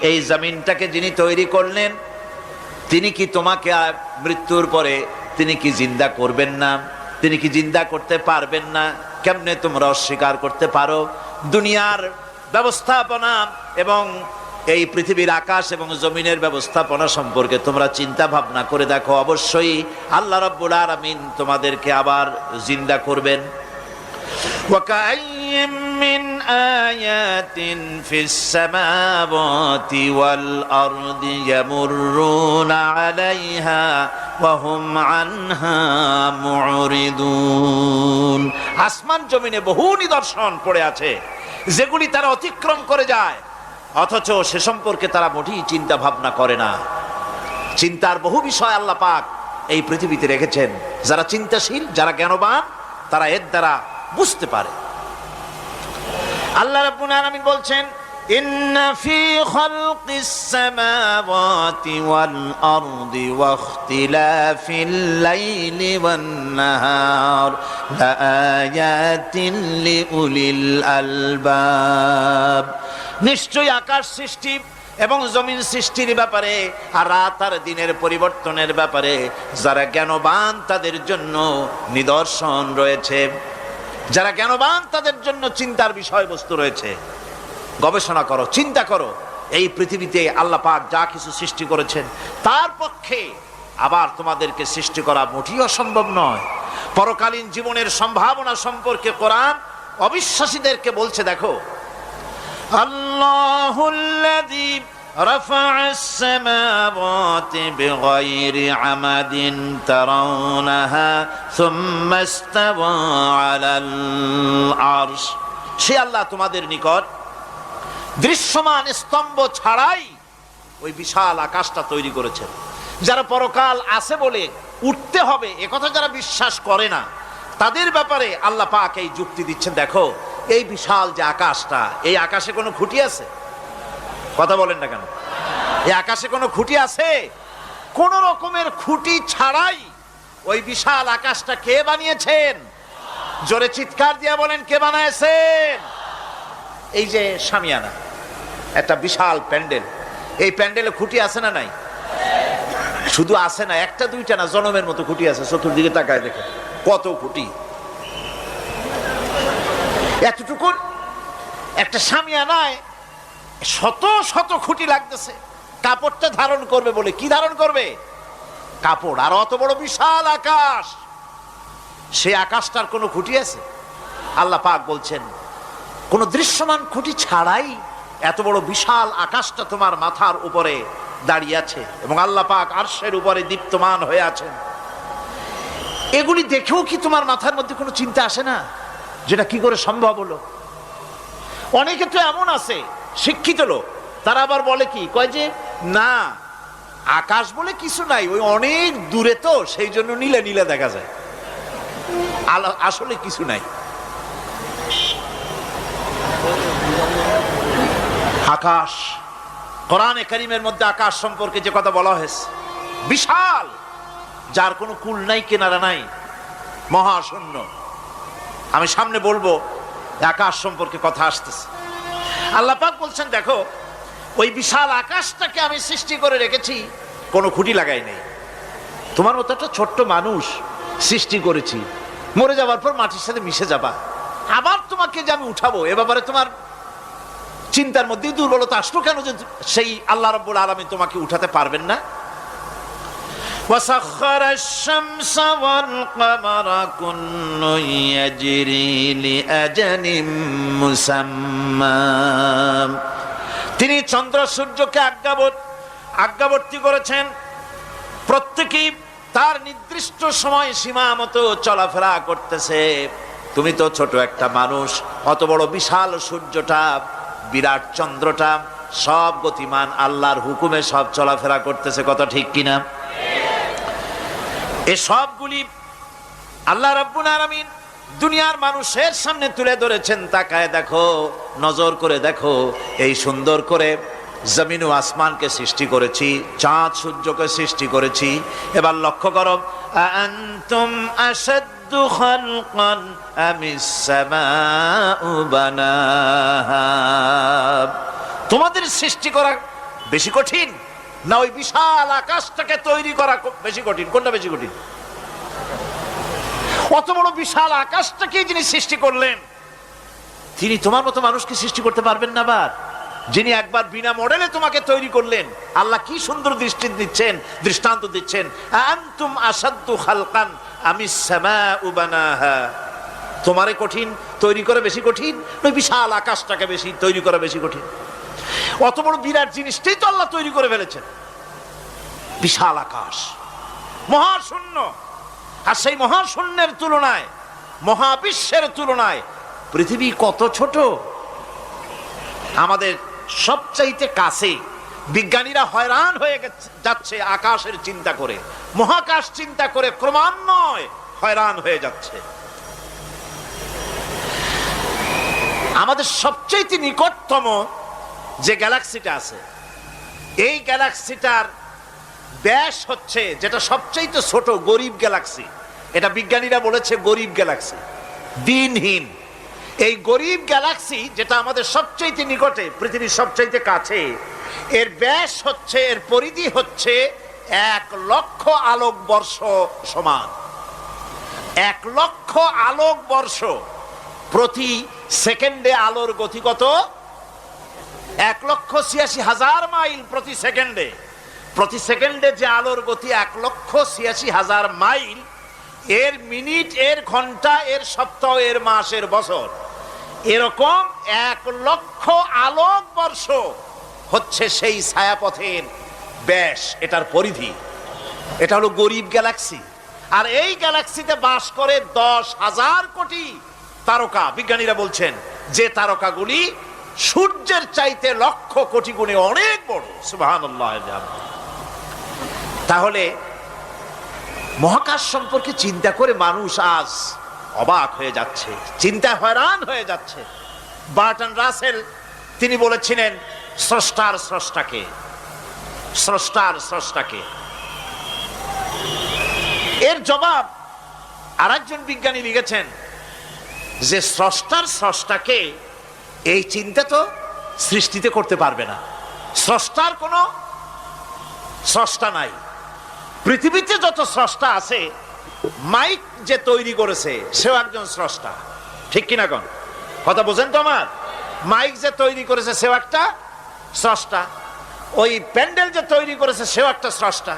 এই জমিনটাকে যিনি তৈরি করলেন, তিনি কি তোমাকে মৃত্যুর পরে তিনি কি জিন্দা করবেন না? তিনি কি জিন্দা করতে পারবেন না? কেমনে তোমরা অস্বীকার করতে পারো? দুনিয়ার ব্যবস্থাপনা এবং এই পৃথিবীর আকাশ এবং জমিনের ব্যবস্থাপনা সম্পর্কে তোমরা চিন্তা ভাবনা করে দেখো, অবশ্যই আল্লাহ রাব্বুল আলামিন তোমাদেরকে আবার জিন্দা করবেন। وَكَأَيٍّ مِّنْ آيَاتٍ فِي السَّمَاوَاتِ وَالْأَرْضِ يَمُرُّونَ عَلَيْهَا وَهُمْ عَنْهَا مُعْرِضُونَ। আসমান জমিনে বহু নিদর্শন পড়ে আছে যেগুলি তারা অতিক্রম করে যায়, অথচ সে সম্পর্কে তারা মোটেই চিন্তা ভাবনা করে না। চিন্তার বহু বিষয় আল্লাহ পাক এই পৃথিবীতে রেখেছেন। যারা চিন্তাশীল, যারা জ্ঞানবান, তারা এর দ্বারা বুঝতে পারে। আল্লাহ রাব্বুল আলামিন বলছেন, ইন্না ফি খালকিস সামাওয়াতি ওয়াল আরদি ওয়াখতিলাফিল লাইলি ওয়ান নাহার লাআয়াতিন লিউলিল আলবাব। নিশ্চয়ই আকাশ সৃষ্টি এবং জমিন সৃষ্টির ব্যাপারে আর রাত আর দিনের পরিবর্তনের ব্যাপারে যারা জ্ঞানবান তাদের জন্য নিদর্শন রয়েছে। যারা জ্ঞানবান তাদের জন্য চিন্তার বিষয়বস্তু রয়েছে। গবেষণা করো, চিন্তা করো, এই পৃথিবীতে আল্লাহ পাক যা কিছু সৃষ্টি করেছেন তার পক্ষে আবার তোমাদেরকে সৃষ্টি করা মোটেই অসম্ভব নয়। পরকালীন জীবনের সম্ভাবনা সম্পর্কে কোরআন অবিশ্বাসীদেরকে বলছে, দেখো, আল্লাহুল্লাযী রাফা'আস সামাওয়াতি বিগাইরি আমাদিন তারাউনাহা সুম্মা ইসতাওয়া আলাল আরশ। সে আল্লাহ তোমাদের নিকট দৃশ্যমান স্তম্ভ ছাড়াই ওই বিশাল আকাশটা তৈরি করেছেন। যারা পরকাল আছে বলে উঠতে হবে একথা যারা বিশ্বাস করে না, তাদের ব্যাপারে আল্লাহ পাক এই যুক্তি দিচ্ছেন, দেখো এই বিশাল যে আকাশটা, এই আকাশে কোনো খুঁটি আছে? কথা বলেন না কেন? এই আকাশে কোনো খুঁটি আছে? কোন রকমের খুঁটি ছাড়াই ওই বিশাল আকাশটা কে বানিয়েছেন? জোরে চিৎকার দিয়ে বলেন, কে বানাইছেন? এই যে শামিয়ানা, একটা বিশাল প্যান্ডেল, এই প্যান্ডেলে খুঁটি আছে না নাই? শুধু আছে না, একটা দুইটা না, জনমের মতো খুঁটি আছে। চতুর্দিকে তাকায় দেখে কত খুঁটি। এতটুকু একটা শামিয়ানায় শত শত খুঁটি লাগতেছে কাপড়টা ধারণ করবে বলে। কি ধারণ করবে? কাপড়। আর অত বড় বিশাল আকাশ, সে আকাশটার কোনো খুঁটি আছে? আল্লাহ পাক বলছেন, কোন দৃশ্যমান খুঁটি ছাড়াই এত বড় বিশাল আকাশটা তোমার মাথার উপরে দাঁড়িয়ে আছে এবং আল্লাহ পাক আরশের উপরে দীপ্তমান হয়ে আছেন। এগুলি দেখেও কি তোমার মাথার মধ্যে কোনো চিন্তা আসে না যেটা কি করে সম্ভব হলো? অনেকে তো এমন আছে শিক্ষিত লোক, তারা আবার বলে কি, কয় যে না আকাশ বলে কিছু নাই, ওই অনেক দূরে তো সেই জন্য নীলে নীলে দেখা যায়, আসলে কিছু নাই। আকাশ, কোরআনে কারীমের মধ্যে আকাশ সম্পর্কে যে কথা বলা হয়েছে, বিশাল, যার কোনো কুল নাই, কিনারা নাই, মহাশূন্য। আমি সামনে বলবো আকাশ সম্পর্কে কথা আসতেছে। আল্লাহ পাক বলছেন, দেখো ওই বিশাল আকাশটাকে আমি সৃষ্টি করে রেখেছি, কোনো খুঁটি লাগাই নেই। তোমার মতো একটা ছোট্ট মানুষ সৃষ্টি করেছি, মরে যাওয়ার পর মাটির সাথে মিশে যাবা, আবার তোমাকে যে আমি উঠাবো, এ ব্যাপারে তোমার চিন্তার মধ্যে দুর্বলতা আসলো কেন যে সেই আল্লাহ রাব্বুল আলামিন তোমাকে উঠাতে পারবেন না? وسخر الشمس والقمر كل يجري لأجل مسمى। তিনি চন্দ্র সূর্যকে আজ্ঞাবর্তী করেছেন, প্রত্যেকেই তার নির্দিষ্ট সময় সীমা মতো চলাফেরা করতেছে। তুমি তো ছোট একটা মানুষ, অত বড় বিশাল সূর্যটা বিরাট চন্দ্রটা সব গতিমান, আল্লাহর হুকুমে সব চলাফেরা করতেছে, কথা ঠিক কিনা? এই সবগুলি আল্লাহ রাব্বুল আলামিন দুনিয়ার মানুষের সামনে তুলে ধরেছেন। তাকায় দেখো, নজর করে দেখো, এই সুন্দর করে জমিন ও আসমানকে সৃষ্টি করেছি, চাঁদ সূর্যকে সৃষ্টি করেছি। এবার লক্ষ্য করো, আনতুম আশাদ্দু খালকান আমিস সামাউ বানাহা, তোমাদের সৃষ্টি করা বেশি কঠিন না ওই বিশাল আকাশটাকে তৈরি করা বেশি কঠিন? কোনটা বেশি কঠিন? অত বড় বিশাল আকাশটাকে যিনি সৃষ্টি করলেন, তিনি তোমার মতো মানুষকে সৃষ্টি করতে পারবেন না? আবার যিনি একবার বিনা মডেলে তোমাকে তৈরি করলেন, আল্লাহ কি সুন্দর দৃষ্টান্ত দিচ্ছেন, আনতুম আশাদ্দু খালকান আমিস সামাউ বানাহা, তোমারে কঠিন তৈরি করা বেশি কঠিন, ওই বিশাল আকাশটাকে বেশি তৈরি করা বেশি কঠিন? অত বড় বিরাট জিনিসটাই তো আল্লাহ তৈরি করে ফেলেছেন, বিশাল আকাশ, মহাশূন্য। আর সেই মহাশূন্যের তুলনায়, মহাবিশ্বের তুলনায় পৃথিবী কত ছোট, আমাদের সবচাইতে কাছে। বিজ্ঞানীরা হয়রান হয়ে যাচ্ছে আকাশের চিন্তা করে, মহাকাশ চিন্তা করে ক্রমান্বয়ে হয়রান হয়ে যাচ্ছে। আমাদের সবচাইতে নিকটতম যে গ্যালাক্সিটা আছে, এই গ্যালাক্সিটার ব্যাস হচ্ছে, যেটা সবচাইতে ছোট, গরিব গ্যালাক্সি, এটা বিজ্ঞানীরা বলেছে গরিব গ্যালাক্সি, দিনহীন। এই গরিব গ্যালাক্সি যেটা আমাদের সবচাইতে নিকটে, পৃথিবীর সবচাইতে কাছে, এর ব্যাস হচ্ছে, এর পরিধি হচ্ছে 1,00,000 আলোকবর্ষ সমান। 1,00,000 আলোকবর্ষ, প্রতি সেকেন্ডে আলোর গতি কত? 1,86,000 মাইল প্রতি সেকেন্ডে। প্রতি সেকেন্ডে যে আলোর গতি 1,86,000 মাইল, এর মিনিট, এর ঘন্টা, এর সপ্তাহ, এর মাস, এর বছর, এরকম 1,00,000 আলোকবর্ষ হচ্ছে সেই ছায়াপথের ব্যাস, এটার পরিধি। এটা হলো গরিব গ্যালাক্সি। আর এই গ্যালাক্সিতে বাস করে 10,000 কোটি তারকা। বিজ্ঞানীরা বলছেন যে তারকাগুলি সূর্যের চাইতে লক্ষ কোটি গুণে অনেক বড়। সুবহানাল্লাহ। তাহলে মহাকাশ সম্পর্কে চিন্তা করে মানুষ আজ অবাক হয়ে যাচ্ছে, চিন্তায় হয়রান হয়ে যাচ্ছে। বার্টন রাসেল তিনি বলেছিলেন, স্রষ্টার স্রষ্টাকে, স্রষ্টার স্রষ্টাকে। এর জবাব আরেকজন বিজ্ঞানী লিখেছেন যে স্রষ্টার স্রষ্টাকে এই চিন্তা তো সৃষ্টিতে করতে পারবে না, স্রষ্টার কোনো স্রষ্টা নাই। পৃথিবীতে যত স্রষ্টা আছে, মাইক যে তৈরি করেছে সেও একজন স্রষ্টা, ঠিক কিনা কোন কথা বোঝেন তো আমার? মাইক যে তৈরি করেছে সেও একটা স্রষ্টা, ওই প্যান্ডেল যে তৈরি করেছে সেও একটা স্রষ্টা,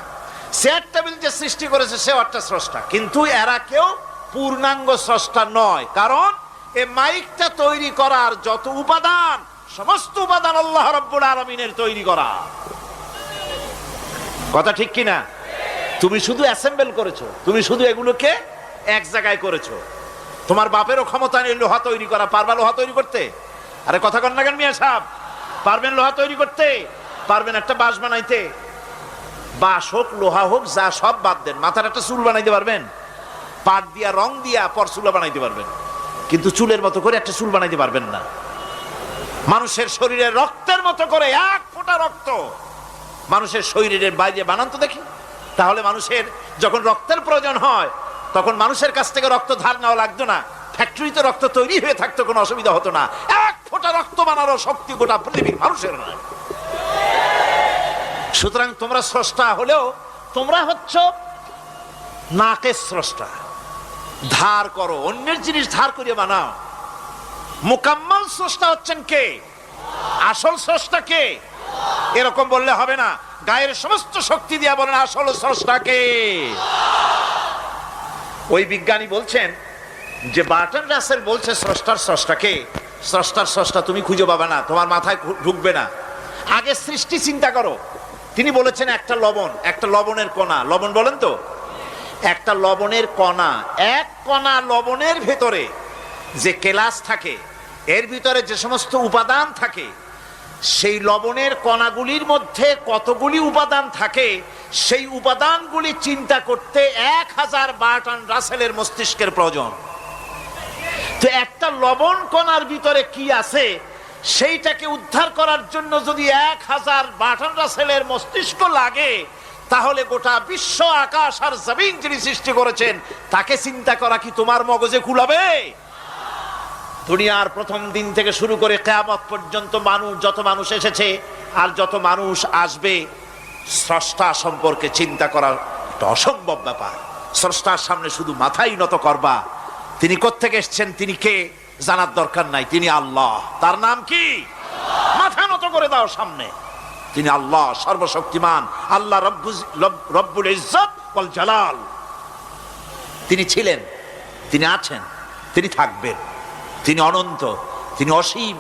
চেয়ার টেবিল যে সৃষ্টি করেছে সেও একটা স্রষ্টা। কিন্তু এরা কেউ পূর্ণাঙ্গ স্রষ্টা নয়, কারণ এই মাইকটা তৈরি করার যত উপাদান, সমস্ত উপাদান আল্লাহ রাব্বুল আলামিনের তৈরি করা, কথা ঠিক কিনা? তুমি শুধু অ্যাসেম্বল করেছো, তুমি শুধু এগুলোকে এক জায়গায় করেছো। তোমার বাপেরও ক্ষমতা নেই লোহা তৈরি করা, পারবা লোহা তৈরি করতে? আরে কথা কন না কেন মিয়া সাহেব? পারবেন লোহা তৈরি করতে? পারবেন একটা বাঁশ বানাইতে? বাঁশ হোক, লোহা হোক, যা সব বাদ দেন, মাথার একটা চুল বানাইতে পারবেন? পাট দিয়া, রং দিয়া পর চুলা বানাইতে পারবেন, কিন্তু চুলের মতো করে একটা চুল বানাইতে পারবেন না। মানুষের শরীরের রক্তের মতো করে এক ফোঁটা রক্ত মানুষের শরীরের বাইরে বানান তো দেখি। তাহলে মানুষের যখন রক্তের প্রয়োজন হয়, তখন মানুষের কাছ থেকে রক্ত ধার নেওয়া লাগতো না, ফ্যাক্টরিতে রক্ত তৈরি হয়ে থাকতো, কোনো অসুবিধা হতো না। এক ফোঁটা রক্ত বানানোর শক্তি গোটা পৃথিবীর মানুষের নয়। সুতরাং তোমরা স্রষ্টা হলেও তোমরা হচ্ছ নাকের স্রষ্টা, ধার করো, অন্যের জিনিস ধার করিয়ে বানাও। মুকাম্মাল স্রষ্টা হচ্ছেন কে? আসল স্রষ্টা কে? এরকম বললে হবে না, গায়ের সমস্ত শক্তি দিয়া বলেন আসল স্রষ্টা কে? ওই বিজ্ঞানী বলছেন যে বার্টন রাসেল বলছে স্রষ্টার স্রষ্টাকে, স্রষ্টার স্রষ্টা তুমি খুঁজে পাবে না, তোমার মাথায় ঢুকবে না। আগে সৃষ্টি চিন্তা করো। তিনি বলেছেন একটা লবণ, একটা লবণের কণা, লবণ বলেন তো, একটা লবণের কণা, এক কণা লবণের ভেতরে যে কেলাস থাকে, এর ভিতরে যে সমস্ত উপাদান থাকে, সেই লবণের কণাগুলির মধ্যে কতগুলি উপাদান থাকে, সেই উপাদানগুলি চিন্তা করতে 1000 বার্টন রাসেলের মস্তিষ্কের প্রয়োজন। তো একটা লবণ কণার ভিতরে কি আছে সেইটাকে উদ্ধার করার জন্য যদি 1000 বার্টন রাসেলের মস্তিষ্ক লাগে, তাহলে গোটা বিশ্ব আকাশ আর জমিন যিনি সৃষ্টি করেছেন তাকে চিন্তা করা কি তোমার মগজে কুলাবে? দুনিয়ার প্রথম দিন থেকে শুরু করে কিয়ামত পর্যন্ত যত মানুষ এসেছে আর যত মানুষ আসবে, স্রষ্টা সম্পর্কে চিন্তা করা একটা অসম্ভব ব্যাপার। স্রষ্টার সামনে শুধু মাথাই নত করবা। তিনি কোত্থেকে এসেছেন, তিনি কে, জানার দরকার নাই। তিনি আল্লাহ। তার নাম কি? মাথা নত করে দাও সামনে। তিনি আল্লাহ, সর্বশক্তিমান আল্লাহ, রব্বুল ইজ্জত ওয়াল জালাল। তিনি ছিলেন, তিনি আছেন, তিনি থাকবেন। তিনি অনন্ত, তিনি অসীম,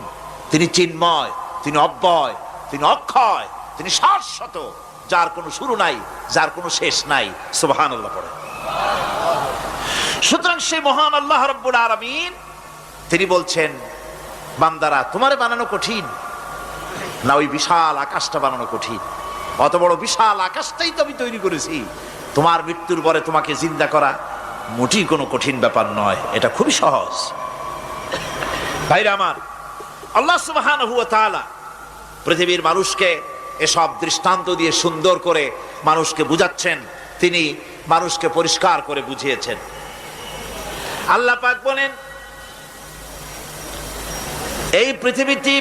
তিনি চিন্ময়, তিনি অব্যয়, তিনি অক্ষয়, তিনি শাশ্বত, যার কোনো শুরু নাই, যার কোনো শেষ নাই। সুবহানাল্লাহ পড়ে। সুতরাং সেই মহান আল্লাহ রাব্বুল আলামিন তিনি বলছেন, বান্দারা তোমারে বানানো কঠিন না ওই বিশাল আকাশটা বানানো কঠিন? অত বড় বিশাল আকাশটাই তো আমি তৈরি করেছি। তোমার মৃত্যুর পরে তোমাকে জিন্দা করা মোটেই কোনো কঠিন ব্যাপার নয়, এটা খুবই সহজ। ভাইরা আমার, আল্লাহ সুবহানাহু ওয়া তাআলা পৃথিবীর মানুষকে এসব দৃষ্টান্ত দিয়ে সুন্দর করে মানুষকে বুঝাচ্ছেন। তিনি মানুষকে পরিষ্কার করে বুঝিয়েছেন। আল্লাহ পাক বলেন, এই পৃথিবীটি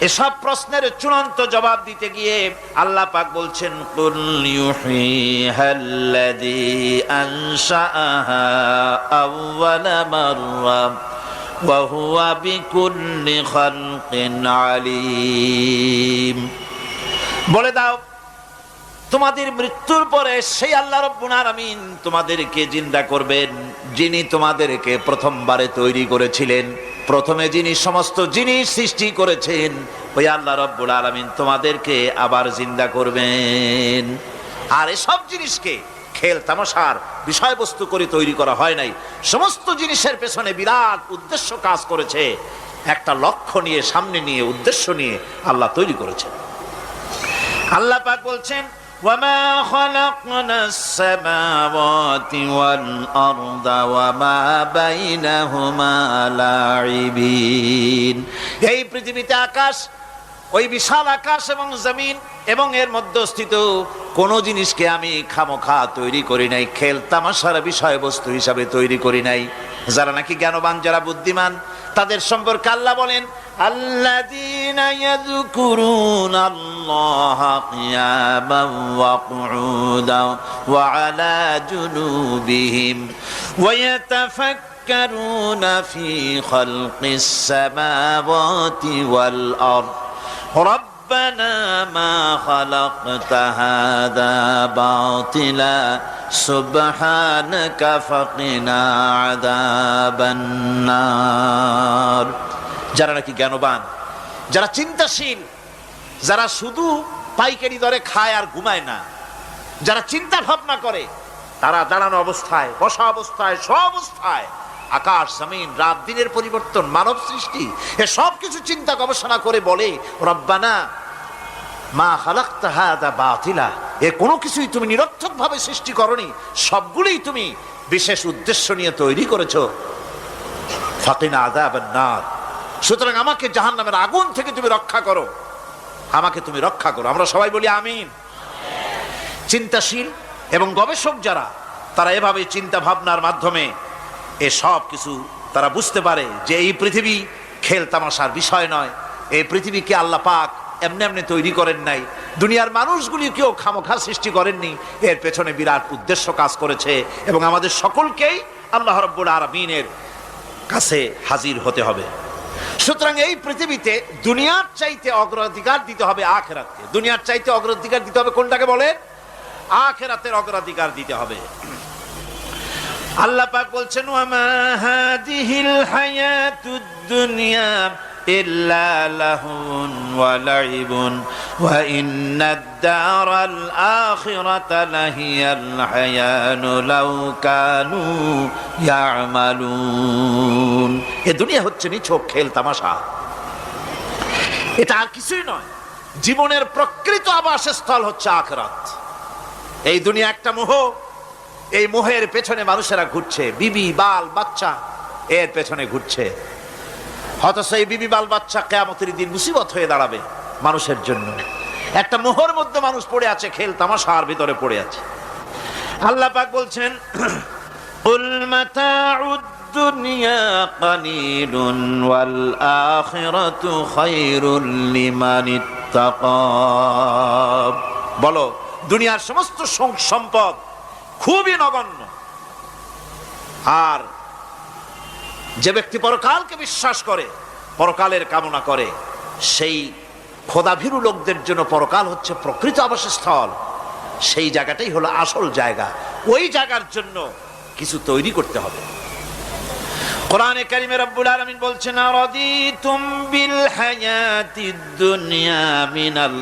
এসব প্রশ্নের চূড়ান্ত জবাব দিতে গিয়ে আল্লাহ পাক বলছেন, কুল ইউহিহাল্লাযী আনশাআহা আউওয়ালা মাররা ওয়া হুয়া বিকুল্লি খালকিন আলীম। বলে দাও, তোমাদের মৃত্যুর পরে সেই আল্লাহ রাব্বুল আলামিন তোমাদেরকে জিন্দা করবেন, যিনি তোমাদেরকে প্রথমবারে তৈরি করেছিলেন। প্রথমে যিনি সমস্ত জিনিস সৃষ্টি করেছেন, ওই আল্লাহ রাব্বুল আলামিন তোমাদেরকে আবার জিন্দা করবেন। আর এসব জিনিসকে খেল তামাশার বিষয়বস্তু করে তৈরি করা হয় নাই। সমস্ত জিনিসের পেছনে বিরাট উদ্দেশ্য কাজ করেছে। একটা লক্ষ্য নিয়ে, সামনে নিয়ে, উদ্দেশ্য নিয়ে আল্লাহ তৈরি করেছেন। আল্লাহ পাক বলছেন, وَمَا خَلَقْنَا السَّمَاوَاتِ وَالْأَرْضَ وَمَا بَيْنَهُمَا لَاعِبِينَ। এই পৃথিবীতে আকাশ, ওই বিশাল আকাশ এবং জমিন এবং এর মধ্যস্থিত কোন জিনিসকে আমি খামোখা তৈরি করি নাই, খেল তামাশার বিষয়বস্তু হিসাবে তৈরি করি নাই। যারা নাকি জ্ঞানবান, যারা বুদ্ধিমান, তাদের সম্পর্কে আল্লাহ বলেন, আল্লাযীনা ইয়াযকুরুনাল্লাহা কিয়ামান ওয়া কুউদান ওয়া আলা জুনুবিহিম ওয়া ইয়াতাফাক্কারুনা ফি খালকিস সামাওয়াতি ওয়াল আরদ রব্বানা মা খালাকতা হাযা বাতিলা সুবহানাকা ফাকিনা আযাবান নার। যারা নাকি জ্ঞানবান, যারা চিন্তাশীল, যারা শুধু পাইকারি দরে খায় আর ঘুমায় না, যারা চিন্তা ভাবনা করে, তারা দাঁড়ানো অবস্থায়, বসা অবস্থায়, সব অবস্থায় আকাশ জমিন, রাত দিনের পরিবর্তন, মানব সৃষ্টি, এ সব কিছু চিন্তা গবেষণা করে বলে, রব্বানা মা খালাকতা হাযা বাতিলা, এ কোনো কিছুই তুমি নিরর্থক ভাবে সৃষ্টি করনি, সবগুলোই তুমি বিশেষ উদ্দেশ্য নিয়ে তৈরি করেছো। ফাকিনা আযাবান নার, সুতরাং আমাকে জাহান্নামের আগুন থেকে তুমি রক্ষা করো, আমাকে তুমি রক্ষা করো। আমরা সবাই বলি আমিন। চিন্তাশীল এবং গবেষক যারা, তারা এভাবে চিন্তা ভাবনার মাধ্যমে এ সব কিছু তারা বুঝতে পারে যে এই পৃথিবী খেল তামাশার বিষয় নয়। এই পৃথিবীকে আল্লাহ পাক এমনি এমনি তৈরি করেন নাই, দুনিয়ার মানুষগুলিকেও খামোখা সৃষ্টি করেননি, এর পেছনে বিরাট উদ্দেশ্য কাজ করেছে এবং আমাদের সকলকেই আল্লাহ রাব্বুল আলামিনের কাছে হাজির হতে হবে। সুতরাং এই পৃথিবীতে দুনিয়ার চাইতে অগ্রাধিকার দিতে হবে আখিরাতকে। দুনিয়ার চাইতে অগ্রাধিকার দিতে হবে কোনটাকে বলে? আখিরাতের অগ্রাধিকার দিতে হবে। আল্লাহ পাক বলছেন, ওয়ামা হাদিহিল হায়াতুদ দুনিয়া إلا لهو ولعب وإن الدار الآخرة لهي الحيوان لو كانوا يعملون। এ দুনিয়া হচ্ছে নিছক খেল তামাশা, এটা আর কিছুই নয়। জীবনের প্রকৃত আবাসস্থল হচ্ছে আখিরাত। এই দুনিয়া একটা মোহ, এই মোহের পেছনে মানুষেরা ঘুরছে, বিবি বাল বাচ্চা এর পেছনে ঘুরছে। অথচ এই বিবি বাল বাচ্চা কিয়ামতের দিন মুসিবত হয়ে দাঁড়াবে মানুষের জন্য। একটা মোহর মধ্যে মানুষ পড়ে আছে, খেল তামাশার ভিতরে পড়ে আছে। আল্লাহ পাক বলছেন, কুল মাতাউদ দুনিয়া কালিলুন ওয়াল আখিরাতু খায়রুল লিমান ইত্তাকা। বলো, দুনিয়ার সমস্ত সম্পদ খুবই নগণ্য, আর যে ব্যক্তি পরকালকে বিশ্বাস করে, পরকালের কামনা করে, সেই খোদাভীরু লোকদের জন্য পরকাল হচ্ছে প্রকৃত আবাসস্থল। সেই জায়গাটাই হলো আসল জায়গা। ওই জায়গার জন্য কিছু তৈরি করতে হবে। কোরআনে কারিমে রব্বুল আলামিন বলছেন, আরাদিতুম বিল হায়াতিদ দুনিয়া মিনাল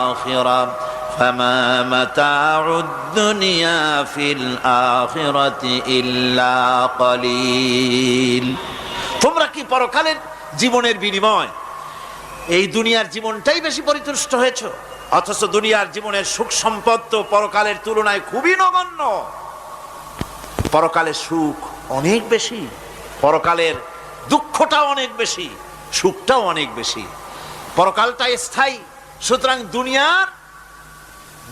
আখিরাহ ফামা মাতাউদ দুনিয়া ফিল আখিরাতি ইল্লা কলিল। তোমরা কি পরকালের জীবনের বিনিময় এই দুনিয়ার জীবনটাই বেশি পরিতুষ্ট হয়েছো? অথচ দুনিয়ার জীবনের সুখ সম্পদ তো পরকালের তুলনায় খুবই নগণ্য। পরকালের সুখ অনেক বেশি, পরকালের দুঃখটাও অনেক বেশি, সুখটাও অনেক বেশি। পরকালটা স্থায়ী, সুতরাং দুনিয়ার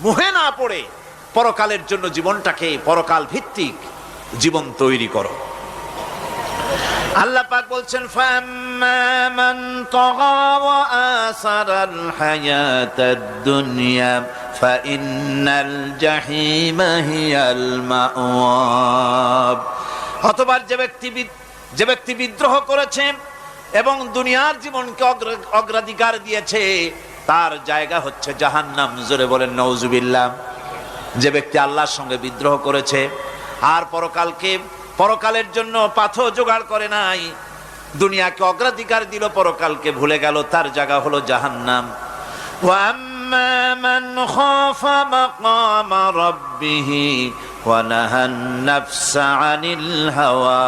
মোহে না পড়ে পরকালের জন্য জীবনটাকে পরকাল ভিত্তিক জীবন তৈরি করো। আল্লাহ পাক বলছেন, ফাম্মা মান তাগা ওয়া আসারাল হায়াতাদ দুনিয়া ফাইন্নাল জাহিমা হিয়াল মাওয়া। অতঃপর যে ব্যক্তি বিদ্রোহ করেছে এবং দুনিয়ার জীবনকে অগ্রাধিকার দিয়েছে, তার জায়গা হচ্ছে জাহান্নাম। জোরে বলেন নাউজুবিল্লাহ। যে ব্যক্তি আল্লাহর সঙ্গে বিদ্রোহ করেছে আর পরকালের জন্য পাথর জোগাড় করে নাই, দুনিয়াকে অগ্রাধিকার দিল, পরকালকে ভুলে গেল, তার জায়গা হলো জাহান্নাম। ওয়া আম্মা মান খাফা মাকামা রাব্বিহি ওয়া নাহান নাফসা আনিল হাওয়া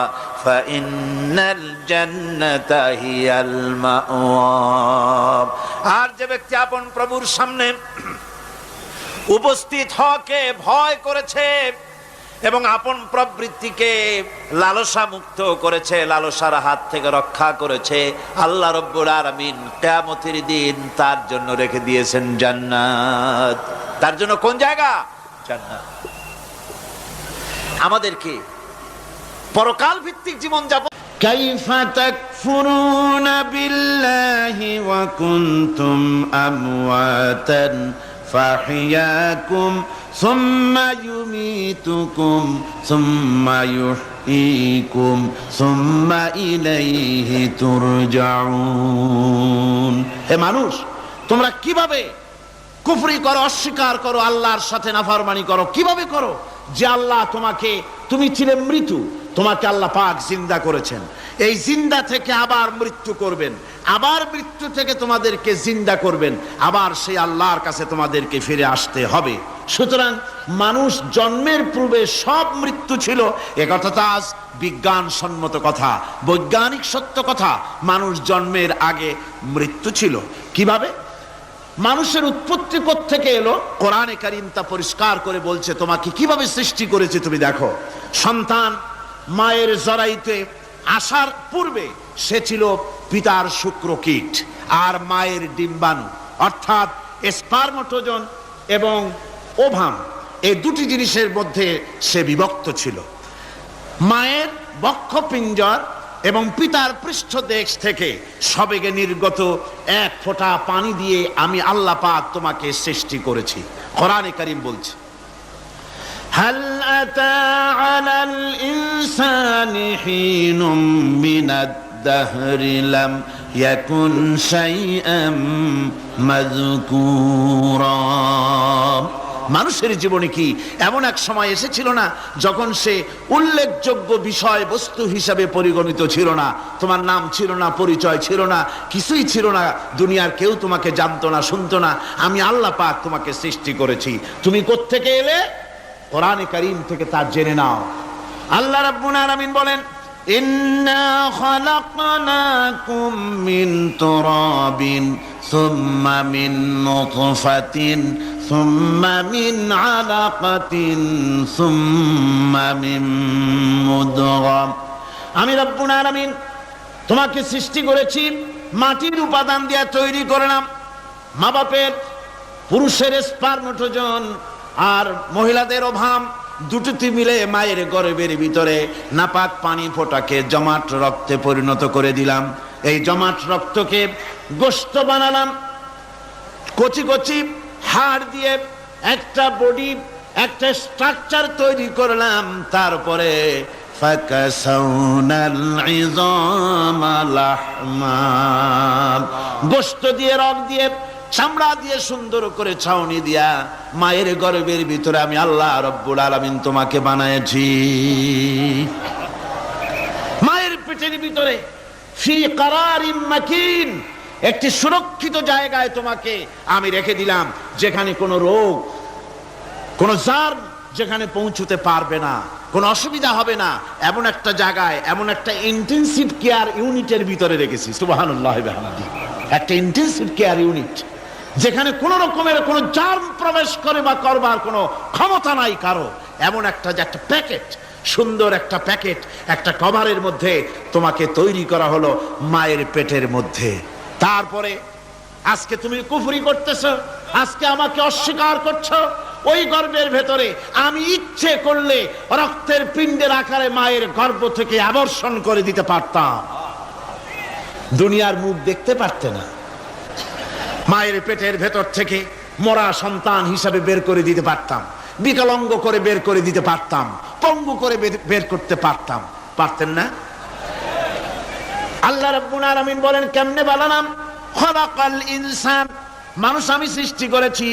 ফাইন্নাল জান্নাতা হিয়াল মাওয়া। আর যে ব্যক্তি আপন প্রভুর সামনে উপস্থিত হওয়াকে ভয় করেছে এবং আপন প্রবৃত্তিকে লালসা মুক্ত করেছে, লালসার হাত থেকে রক্ষা করেছে, আল্লাহ রব্বুল আলামিন কিয়ামতের দিন তার জন্য রেখে দিয়েছেন জান্নাত। তার জন্য কোন জায়গা? জান্নাত। আমাদেরকে পরকাল ভিত্তিক জীবন যাপন। কাইফা তাকফুরুনা বিল্লাহি ওয়া কুনতুম আমওয়াতান ফাহিয়াকুম সুম্মা ইউমীতুকুম সুম্মা ইউহয়ীকুম সুম্মা ইলাইহি তুরজাউন। হে মানুষ, তোমরা কিভাবে কুফরি করো, অস্বীকার করো, আল্লাহর সাথে নাফরমানি করো? কিভাবে করো? যে আল্লাহ তুমি ছিলে মৃত্যু, তোমাকে আল্লাহ পাক জিন্দা করেছেন, এই জিন্দা থেকে আবার মৃত্যু করবেন, আবার মৃত্যু থেকে তোমাদেরকে জিন্দা করবেন, আবার সেই আল্লাহর কাছে তোমাদেরকে ফিরে আসতে হবে। সুতরাং মানুষ জন্মের পূর্বে সব মৃত্যু ছিল, একথা তো আজ বিজ্ঞানসম্মত কথা, বৈজ্ঞানিক সত্য কথা। মানুষ জন্মের আগে মৃত্যু ছিল। কিভাবে? মানুষের উৎপত্তি থেকে এলো, কোরআনে কারীম তা পরিষ্কার করে বলছে। তোমাকে কিভাবে সৃষ্টি করেছে তুমি দেখো। সন্তান মায়ের জরায়ুতে আসার পূর্বে সে ছিল পিতার শুক্রকীট আর মায়ের ডিম্বাণু, অর্থাৎ স্পার্মটোজন এবং ওভাম, এই দুটি জিনিসের মধ্যে সে বিভক্ত ছিল। মায়ের বক্ষপিঞ্জর এবং পিতার পৃষ্ঠদেশ থেকে সবেগে নির্গত এক ফোঁটা পানি দিয়ে আমি আল্লাহ পাক তোমাকে সৃষ্টি করেছি। কোরআনে কারীম বলছে, হাল আতা আলাল ইনসানি হিনুম মিনাদ দাহরি লাম ইয়াকুন শাইআম মাযকুরা। মানুষের জীবনে কি এমন এক সময় এসেছিল না যখন সে উল্লেখযোগ্য বিষয় বস্তু হিসাবে পরিগণিত ছিল না? তোমার নাম ছিল না, পরিচয় ছিল না, কিছুই ছিল না, দুনিয়ার কেউ তোমাকে জানতো না, শুনতো না। আমি আল্লাহ পাক তোমাকে সৃষ্টি করেছি। তুমি কোত্থেকে এলে? কোরআনে কারীম থেকে তা জেনে নাও। আল্লাহ রাব্বুল আলামিন বলেন, ইন্না খালাকনাকুম মিন তুরাবিন সুম্মা মিন নুতফাতিন সুম্মা মিন আলাকাতিন সুম্মা মিন মুদগা। আমি রাব্বুল আলামিন তোমাকে সৃষ্টি করেছি, মাটির উপাদান দিয়ে তৈরি করলাম। মা বাপের, পুরুষের স্পার্মটোজেন আর মহিলাদের ওভাম দুটোতে মিলে মায়ের গর্ভের ভিতরে নাপাক পানি ফোটাকে জমাট রক্তে পরিণত করে দিলাম। এই জমাট রক্তকে গোশত বানালাম, কচি কচি হাড় দিয়ে একটা বডি, একটা স্ট্রাকচার তৈরি করলাম। তারপরে ফাকাসাউনাল ইযামা লাহমা, গোশত দিয়ে, রগ দিয়ে, চামড়া দিয়ে সুন্দর করে ছাউনি দিয়া মায়ের গর্ভের ভিতরে আমি আল্লাহ রব্বুল আলামিন তোমাকে বানাইছি। মায়ের পেটের ভিতরে ফি কারারিম মাকিন, একটি সুরক্ষিত জায়গায় তোমাকে আমি রেখে দিলাম, যেখানে কোনো রোগ, কোনো জার্ম যেখানে পৌঁছতে পারবে না, কোনো অসুবিধা হবে না। এমন একটা জায়গায়, এমন একটা ইন্টেনসিভ কেয়ার ইউনিটের ভিতরে রেখেছি। সুবহানাল্লাহ ওয়া বিহামদিহি। একটা ইন্টেনসিভ কেয়ার ইউনিট, যেখানে কোন রকমের কোন জার্ম প্রবেশ করে বা করবার কোনো ক্ষমতা নাই কারো। এমন একটা যে একটা প্যাকেট, সুন্দর একটা প্যাকেট, একটা কভারের মধ্যে তোমাকে তৈরি করা হলো মায়ের পেটের মধ্যে। তারপরে আজকে তুমি কুফরি করতেছো, আজকে আমাকে অস্বীকার করছো। ওই গর্ভের ভেতরে আমি ইচ্ছে করলে রক্তের পিণ্ডের আকারে মায়ের গর্ভ থেকে আবর্ষণ করে দিতে পারতাম, দুনিয়ার মুখ দেখতে পারতে না। মায়ের পেটের ভেতর থেকে মরা সন্তান হিসাবে বের করে দিতে পারতাম, বিকলাঙ্গ করে বের করে দিতে পারতাম, পঙ্গু করে বের করতে পারতাম। পারতেন না? আল্লাহ রাব্বুল আলামিন বলেন, কেমনে বানালাম? খলাকাল ইনসান, মানুষ আমি সৃষ্টি করেছি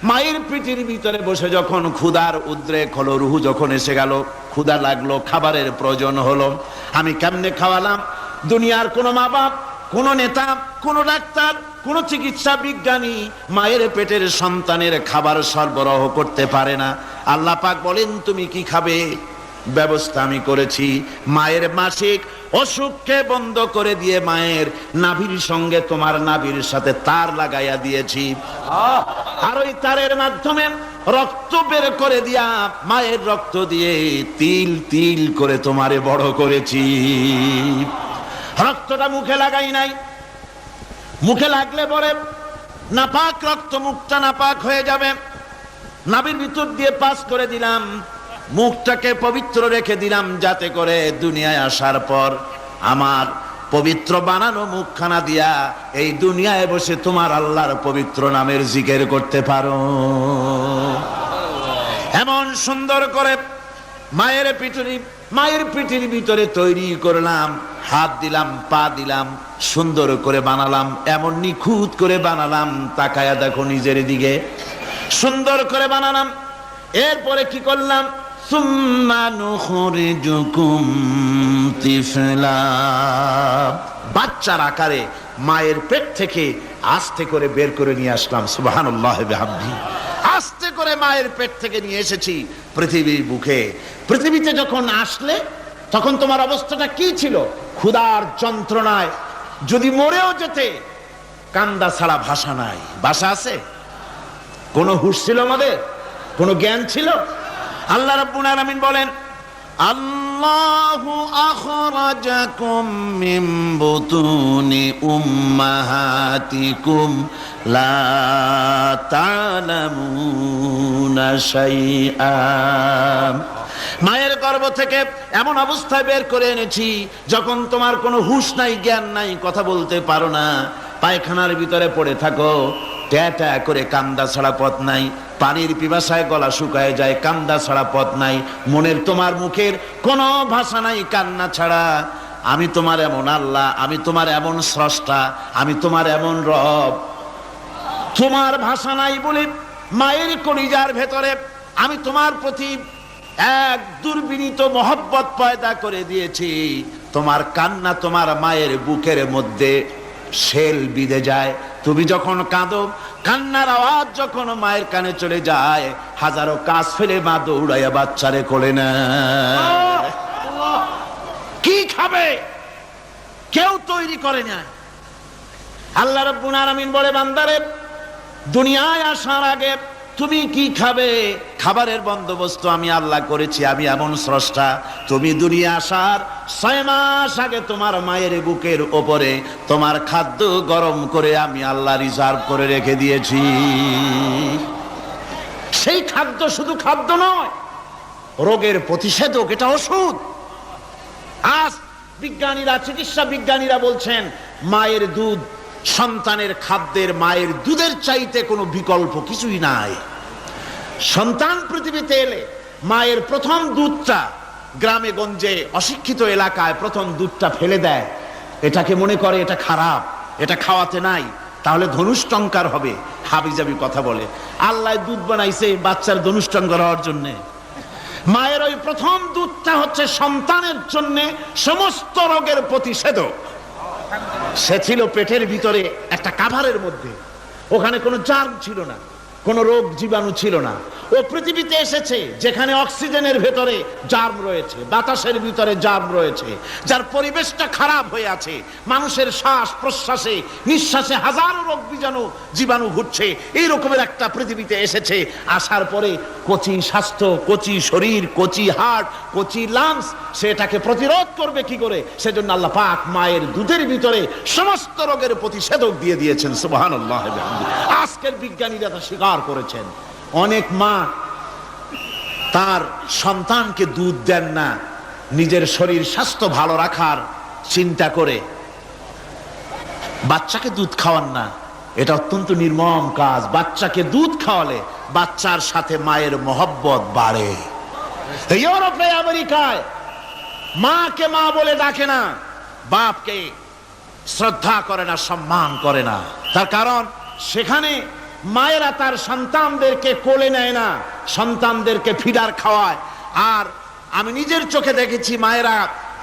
মায়ের পেটের ভিতরে বসে। যখন ক্ষুধার উদ্রেক হলো, রুহু যখন এসে গেল, ক্ষুধা লাগলো, খাবারের প্রয়োজন হলো, আমি কেমনে খাওয়ালাম? দুনিয়ার কোনো মা বাপ, কোনো নেতা, কোনো ডাক্তার, কোনো চিকিৎসা বিজ্ঞানী মায়ের পেটের সন্তানের খাবার সরবরাহ করতে পারে না। আল্লাহ পাক বলেন, তুমি কি খাবে? ব্যবস্থা আমি করেছি। মায়ের মাসিক অসুখকে বন্ধ করে দিয়ে মায়ের নাভির সঙ্গে তোমার নাভির সাথে তার লাগাইয়া দিয়েছি, আর ওই তারের মাধ্যমে রক্ত বের করে দিয়া মায়ের রক্ত দিয়ে তিল তিল করে তোমারে বড় করেছি। রক্তটা মুখে লাগাই নাই, মুখে লাগলে পরে নাপাক রক্ত, মুখটা নাপাক হয়ে যাবে। নাভির ভিতর দিয়ে পাস করে দিলাম, মুখটাকে পবিত্র রেখে দিলাম, যাতে করে দুনিয়ায় আসার পর আমার পবিত্র বানানো মুখখানা দিয়া এই দুনিয়ায় বসে তোমার আল্লাহর পবিত্র নামের জিকির করতে পারো। এমন সুন্দর করে মায়ের পিঠের ভিতরে তৈরি করলাম, হাত দিলাম, পা দিলাম, সুন্দর করে বানালাম, এমন নিখুঁত করে বানালাম, তাকায়া দেখো নিজের দিকে, সুন্দর করে বানালাম। এরপরে কি করলাম? সুম্মা নুখরিজুকুম তিফলা, বাচ্চার আকারে মায়ের পেট থেকে আস্তে করে বের করে নিয়ে আসলাম। সুবহানাল্লাহ ওয়া বিহামদিহি। আস্তে করে মায়ের পেট থেকে নিয়ে এসেছি পৃথিবীর বুকে। পৃথিবীতে যখন আসলে তখন তোমার অবস্থাটা কি ছিল? ক্ষুধার যন্ত্রণায় যদি মরেও যেতে, কান্দা ছাড়া ভাষা নাই। ভাষা আছে? কোনো হুঁশ ছিল আমাদের? কোনো জ্ঞান ছিল? আল্লাহ রাব্বুল আলামিন বলেন, আল্লাহু আখরাজাকুম মিন বুতুনি উম্মাহাতিকুম লা তা'লামুনা শাইআ, মায়ের গর্ভ থেকে এমন অবস্থায় বের করে এনেছি যখন তোমার কোনো হুঁশ নাই, জ্ঞান নাই, কথা বলতে পারো না, পায়খানার ভিতরে পড়ে থাকো, ট্যাটা করে কান্দা ছাড়া পথ নাই, পানির পিপাসায় গলা শুকায় যায়, কান্দা ছাড়া পথ নাই, মনের তোমার মুখের কোনো ভাষা নাই কান্না ছাড়া। আমি তোমার এমন আল্লাহ, আমি তোমার এমন স্রষ্টা, আমি তোমার এমন রব। তোমার ভাষা নাই বলে মায়ের কলিজার ভেতরে আমি তোমার প্রতি এক দুর্বিনীত মহব্বত পয়দা করে দিয়েছি। তোমার কান্না তোমার মায়ের বুকের মধ্যে শেল বিঁধে যায়। তুমি যখন কাঁদো, কান্নার আওয়াজ যখন মায়ের কানে চলে যায়, হাজারো কাজ ফেলে মা দৌড়াইয়া বাচ্চারে কোলে নেয়। কি খাবে কেউ তৈরি করে না। আল্লাহ রাব্বুল আলামিন বলে, বান্দারে দুনিয়ায় আসার আগে তুমি কি খাবে, খাবারের বন্দোবস্ত আমি আল্লাহ করেছি। আমি এমন স্রষ্টা, তুমি দুনিয়া আসার 6 মাস আগে তোমার মায়ের বুকের ওপরে তোমার খাদ্য গরম করে আমি আল্লাহ রিজার্ভ করে রেখে দিয়েছি। সেই খাদ্য শুধু খাদ্য নয়, রোগের প্রতিষেধক, এটা ওষুধ। আজ বিজ্ঞানীরা, চিকিৎসা বিজ্ঞানীরা বলছেন মায়ের দুধ সন্তানের খাদ্যের, মায়ের দুধের চাইতে কোনো বিকল্প কিছুই নাই। সন্তান পৃথিবীতে এলে মায়ের প্রথম দুধটা, গ্রামে গঞ্জে অশিক্ষিত এলাকায় প্রথম দুধটা ফেলে দেয়। এটাকে মনে করে এটা খারাপ, এটা খাওয়াতে নাই, তাহলে ধনুষ্টঙ্কার হবে, হাবিজাবি কথা বলে। আল্লাহ দুধ বানাইছে বাচ্চার ধনুষ্টঙ্কার হওয়ার জন্যে। মায়ের ওই প্রথম দুধটা হচ্ছে সন্তানের জন্য সমস্ত রোগের প্রতিষেধক। সে ছিল পেটের ভিতরে একটা কাভারের মধ্যে, ওখানে কোনো জার্ম ছিল না, কোনো রোগ জীবাণু ছিল না। ও পৃথিবীতে এসেছে যেখানে অক্সিজেনের ভেতরে জার্ম রয়েছে, বাতাসের ভিতরে জার্ম রয়েছে, যার পরিবেশটা খারাপ হয়ে আছে। মানুষের শ্বাস প্রশ্বাসে, নিঃশ্বাসে হাজারো রোগ বীজাণু জীবাণু ঘুরছে। এই রকমের একটা পৃথিবীতে এসেছে। আসার পরে কচি স্বাস্থ্য, কচি শরীর, কচি হার্ট, কচি লাংস, সেটাকে প্রতিরোধ করবে কি করে? সেজন্য আল্লাহ পাক মায়ের দুধের ভিতরে সমস্ত রোগের প্রতিষেধক দিয়ে দিয়েছেন। সুবহানাল্লাহ। আজকের বিজ্ঞানীরা তা স্বীকার করেছেন। অনেক মা তার সন্তানকে দুধ দেন না, নিজের শরীর স্বাস্থ্য ভালো রাখার চিন্তা করে বাচ্চাকে দুধ খাওয়ান না। এটা অত্যন্ত নির্মম কাজ। বাচ্চাকে দুধ খাওয়ালে বাচ্চার সাথে মায়ের মহব্বত বাড়ে। ইউরোপে, আমেরিকায় মাকে মা বলে ডাকে না, বাপকে শ্রদ্ধা করে না, সম্মান করে না। তার কারণ সেখানে মায়েরা তার সন্তানদেরকে কোলে নেয় না, সন্তানদেরকে ফিডার খাওয়ায়। আর আমি নিজের চোখে দেখেছি মায়েরা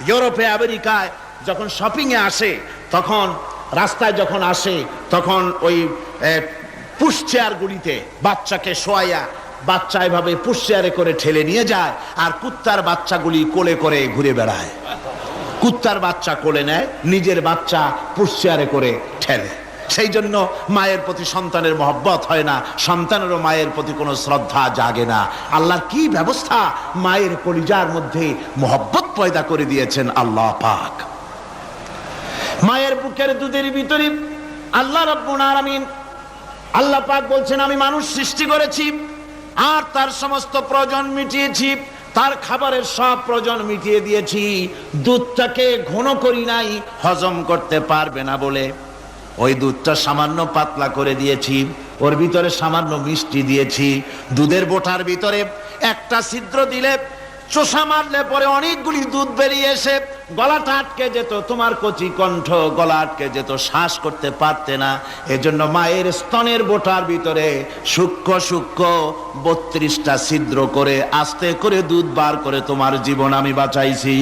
ইউরোপে, আমেরিকায় যখন শপিং এ আসে, তখন রাস্তায় যখন আসে, তখন ওই পুশ চেয়ার গুলিতে বাচ্চাকে শোয়াইয়া, বাচ্চা এভাবে পুশ চেয়ারে করে ঠেলে নিয়ে যায়, আর কুত্তার বাচ্চাগুলি কোলে করে ঘুরে বেড়ায়। কুত্তার বাচ্চা কোলে নেয়, নিজের বাচ্চা পুশ চেয়ারে করে ঠেলে। সেই জন্য মায়ের প্রতি সন্তানের মহব্বত হয় না, সন্তানেরও মায়ের প্রতি কোনো শ্রদ্ধা জাগে না। আল্লাহর কি ব্যবস্থা! মায়ের কলিজার মধ্যে মহব্বত পয়দা করে দিয়েছেন আল্লাহ পাক। মায়ের বুকের দুধের ভিতরে আল্লাহ রাব্বুল আলামিন, আল্লাহ পাক বলছেন, আমি মানুষ সৃষ্টি করেছি আর তার সমস্ত প্রয়োজন মিটিয়েছি, তার খাবারের সব প্রয়োজন মিটিয়ে দিয়েছি। দুধটাকে ঘন করি নাই, হজম করতে পারবে না বলে ওই দুধটা সামান্য পাতলা করে দিয়েছি, ওর ভিতরে সামান্য মিষ্টি দিয়েছি। দুধের বোটার ভিতরে একটা ছিদ্র দিলে, চোষা মারলে পরে অনেকগুলি দুধ বেরিয়ে এসে গলাটা আটকে যেত, তোমার কচি কণ্ঠ গলা আটকে যেত, শ্বাস করতে পারতে না। এজন্য মায়ের স্তনের বোটার ভিতরে সূক্ষ্ম সূক্ষ্ম 32টা ছিদ্র করে আস্তে করে দুধ বার করে তোমার জীবন আমি বাঁচাইছি।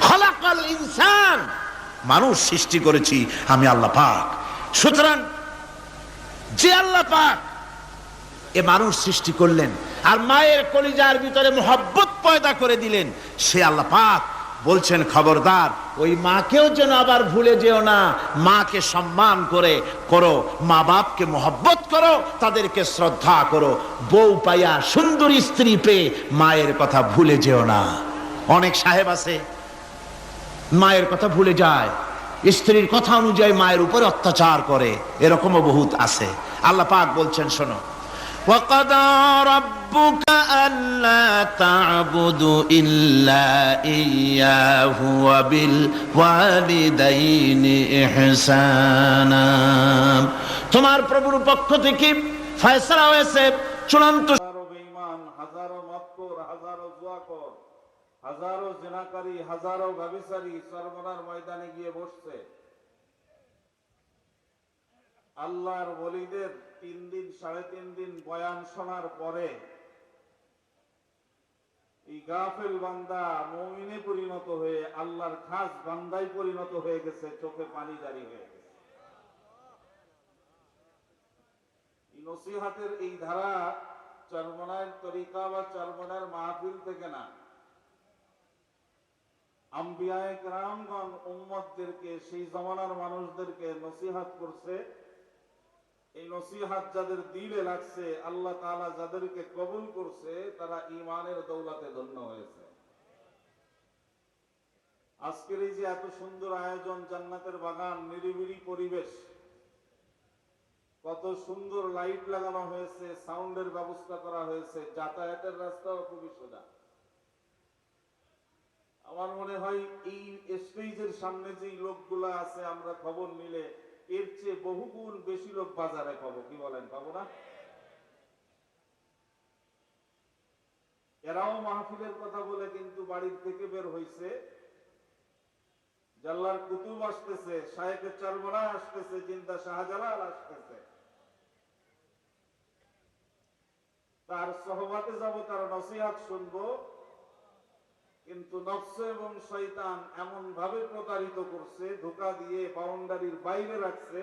খলাকাল ইনসান, মানুষ সৃষ্টি করেছি আমি আল্লাহ পাক। সুতরাং যে আল্লাহ পাক এ মানুষ সৃষ্টি করলেন আর মায়ের কলিজার ভিতরে মোহব্বত পয়দা করে দিলেন, সে আল্লাহ পাক বলছেন, খবরদার ওই মাকেও যেন আবার ভুলে যেও না। মাকে সম্মান করে করো, মা বাপকে মোহব্বত করো, তাদেরকে শ্রদ্ধা করো। বউ পাইয়া, সুন্দরী স্ত্রী পেয়ে মায়ের কথা ভুলে যেও না। অনেক সাহেব আছে মায়ের কথা ভুলে যায়, স্ত্রীর কথা অনুযায়ী মায়ের উপর অত্যাচার করে, এরকমও বহুত আছে। আল্লাহ পাক বলছেন, শোনো, وَقَضَى رَبُّكَ أَلَّا تَعْبُدُوا إِلَّا إِيَّاهُ وَبِالْوَالِدَيْنِ إِحْسَانًا। তোমার প্রভুর পক্ষ থেকে ফয়সালা হয়েছে চূড়ান্ত। হাজারো বেঈমান, হাজারো মক্কর, হাজারো জুয়াখোর, হাজারো জিনাকারী, হাজারো ব্যভিচারী চরমনার ময়দানে গিয়ে বসছে। আল্লাহর ওলিদের 3 দিন 3.5 দিন বয়ান শোনার পরে এই গাফেল বান্দা মুমিনে পরিণত হয়ে আল্লাহর খাস বান্দায় পরিণত হয়ে গেছে, চোখে পানি জারি হয়ে গেছে। এই নসিহতের এই ধারা চরমনার তরিকা বা চরমনার মাহফিল থেকে না, আম্বিয়ায়ে কেরামগণ উম্মতদেরকে, সেই জমানার মানুষদেরকে নসিহত করছে। এই নসিহত যাদের দিলে লাগছে, আল্লাহ তাআলা যাদেরকে কবুল করছে, তারা ঈমানের দৌলতে ধন্য হয়েছে। আজকের এই যে এত সুন্দর আয়োজন, জান্নাতের বাগান, নিরিবিলি পরিবেশ, কত সুন্দর লাইট লাগানো হয়েছে, সাউন্ডের ব্যবস্থা করা হয়েছে, যাতায়াতের রাস্তাও খুবই সোজা। আমার মনে হয় এই স্টেজের সামনে যে লোকগুলা আছে, আমরা খবর নিলে এর চেয়ে বহুগুণ বেশি লোক বাজারে পাবো। কি বলেন, পাবো না? এরাও মাহফিলের কথা বলে কিন্তু বাড়ির থেকে বের হইছে। জাল্লার কুতুব আসতেছে, শায়েখে চরমনা আসতেছে, জিন্দা শাহজালাল আসতেছে, তার সহবাতে যাব, তার নসিহত শুনবো। কিন্তু নফস এবং শয়তান এমন ভাবে প্রতারিত করছে, ধোঁকা দিয়ে বাউন্ডারির বাইরে রাখছে,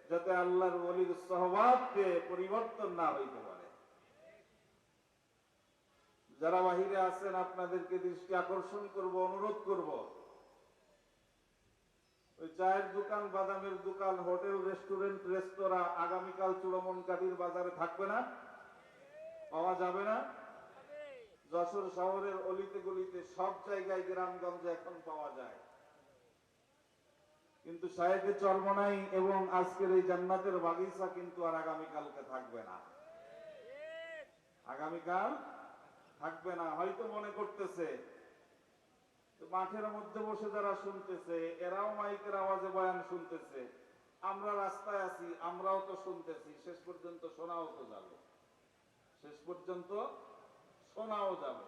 যাতে আল্লাহর ওলির সহবাতকে পরিবর্তন না হইতে পারে। যারা বাহিরে আছেন, আপনাদেরকে দৃষ্টি আকর্ষণ করব, অনুরোধ করব, ওই চায়ের দোকান, বাদামের দোকান, হোটেল, রেস্টুরেন্ট, রেস্তোরাঁ আগামীকাল চূড়ামনকারীর বাজারে থাকবে না, পাওয়া যাবে না। যশোর শহরের অলিতে গলিতে সব জায়গায়, গ্রামগঞ্জে এখন পাওয়া যায়। কিন্তু শায়েখে চরমনাই এবং আজকের এই জান্নাতের বাগিচা কিন্তু আর আগামীকালকে থাকবে না। আগামীকাল থাকবে না। হয়তো মনে করতেছে মাঠের মধ্যে বসে যারা শুনতেছে, এরাও মাইকের আওয়াজে বয়ান শুনতেছে, আমরা রাস্তায় আছি, আমরাও তো শুনতেছি, শেষ পর্যন্ত শোনাও তো যাবে, শেষ পর্যন্ত শোনাও যাবে।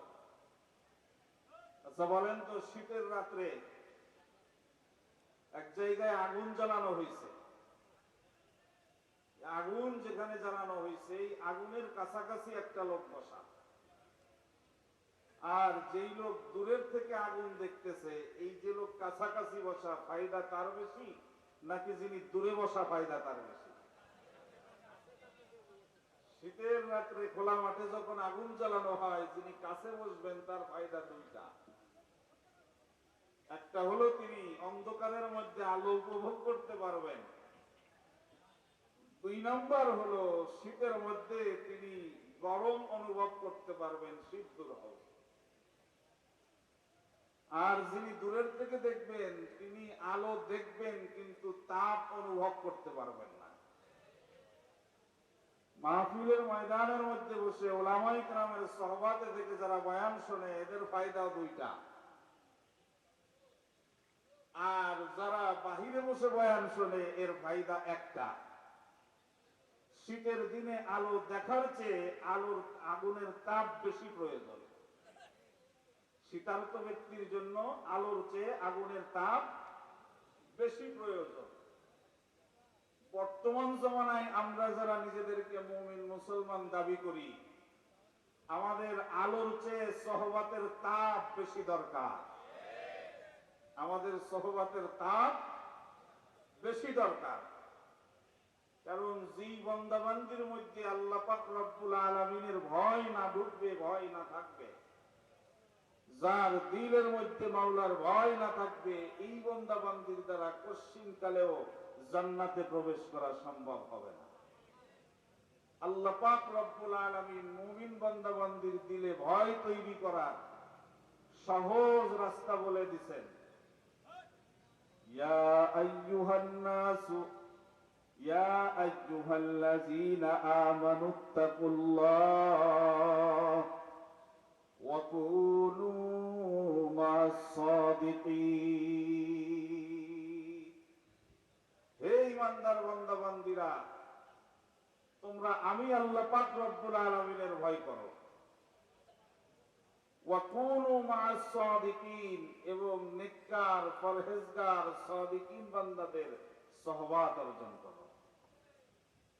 আচ্ছা বলেন তো, শীতের রাত্রে এক জায়গায় আগুন জ্বালানো হয়েছে, আগুন যেখানে জ্বালানো হয়েছে, এই আগুনের কাছাকাছি একটা লোক বসা, আর যেই লোক দূরের থেকে আগুন দেখতেছে, এই যে লোক কাছাকাছি বসা, ফায়দা তার বেশি নাকি যিনি দূরে বসা ফায়দা তার বেশি? শীতের রাত্রে খোলা মাঠে যখন আগুন জ্বালানো হয়, যিনি কাছে বসবেন তার ফায়দা দুইটা। একটা হলো তিনি অন্ধকারের মধ্যে আলো উপভোগ করতে পারবেন, 2 নম্বর হলো শীতের মধ্যে তিনি গরম অনুভব করতে পারবেন, শীত দূর হবে। আর যিনি দূরের থেকে দেখবেন, তিনি আলো দেখবেন কিন্তু তাপ অনুভব করতে পারবেন না। মাহফিলের ময়দানের মধ্যে বসে ওলামায়ে কেরামের সহবাতে থেকে যারা বয়ান শোনে, এদের ফায়দা দুইটা। আর যারা বাহিরে বসে বয়ান শোনে, এর ফায়দা একটা। শীতের দিনে আলো দেখার চেয়ে আলোর আগুনের তাপ বেশি প্রয়োজন। শীতার্ত ব্যক্তির জন্য আলোর চেয়ে আগুনের তাপ বেশি প্রয়োজন। বর্তমান জমানায় আমরা যারা নিজেদেরকে মুমিন মুসলমান দাবি করি, আমাদের আলোর চেয়ে সহবাতের তাপ বেশি দরকার। আমাদের সহবাতের তাপ বেশি দরকার। কারণ যেই বান্দাবান্দির মধ্যে আল্লাহ পাক রব্বুল আলামিনের ভয় না ঢুকবে, ভয় না থাকবে, যার দিলের মধ্যে মাওলার ভয় না থাকবে, এই বান্দাবান্দির দ্বারা কশিন কালেও জান্নাতে প্রবেশ করা সম্ভব হবে না। আল্লাহ পাক রব্বুল আলামিন মুমিন বান্দাবান্দির দিলে ভয় তৈরি করার সহজ রাস্তা বলে দিয়েছেন। ইয়া আইয়ুহান নাসু ইয়া আইয়ুহাল্লাযীনা আমানুত্তাকুল্লাহ ওয়া কুনু মা'আস সাদিকিন। হে ঈমানদার বান্দাবান্দীরা, তোমরা আমি আল্লাহ পাক রব্বুল আলামিনের ভয় করো। ওয়া কুনু মা'আস সাদিকিন, এবং নেককার, পরহেজগার, সাদিকিন বান্দাদের সহবত অর্জন করো।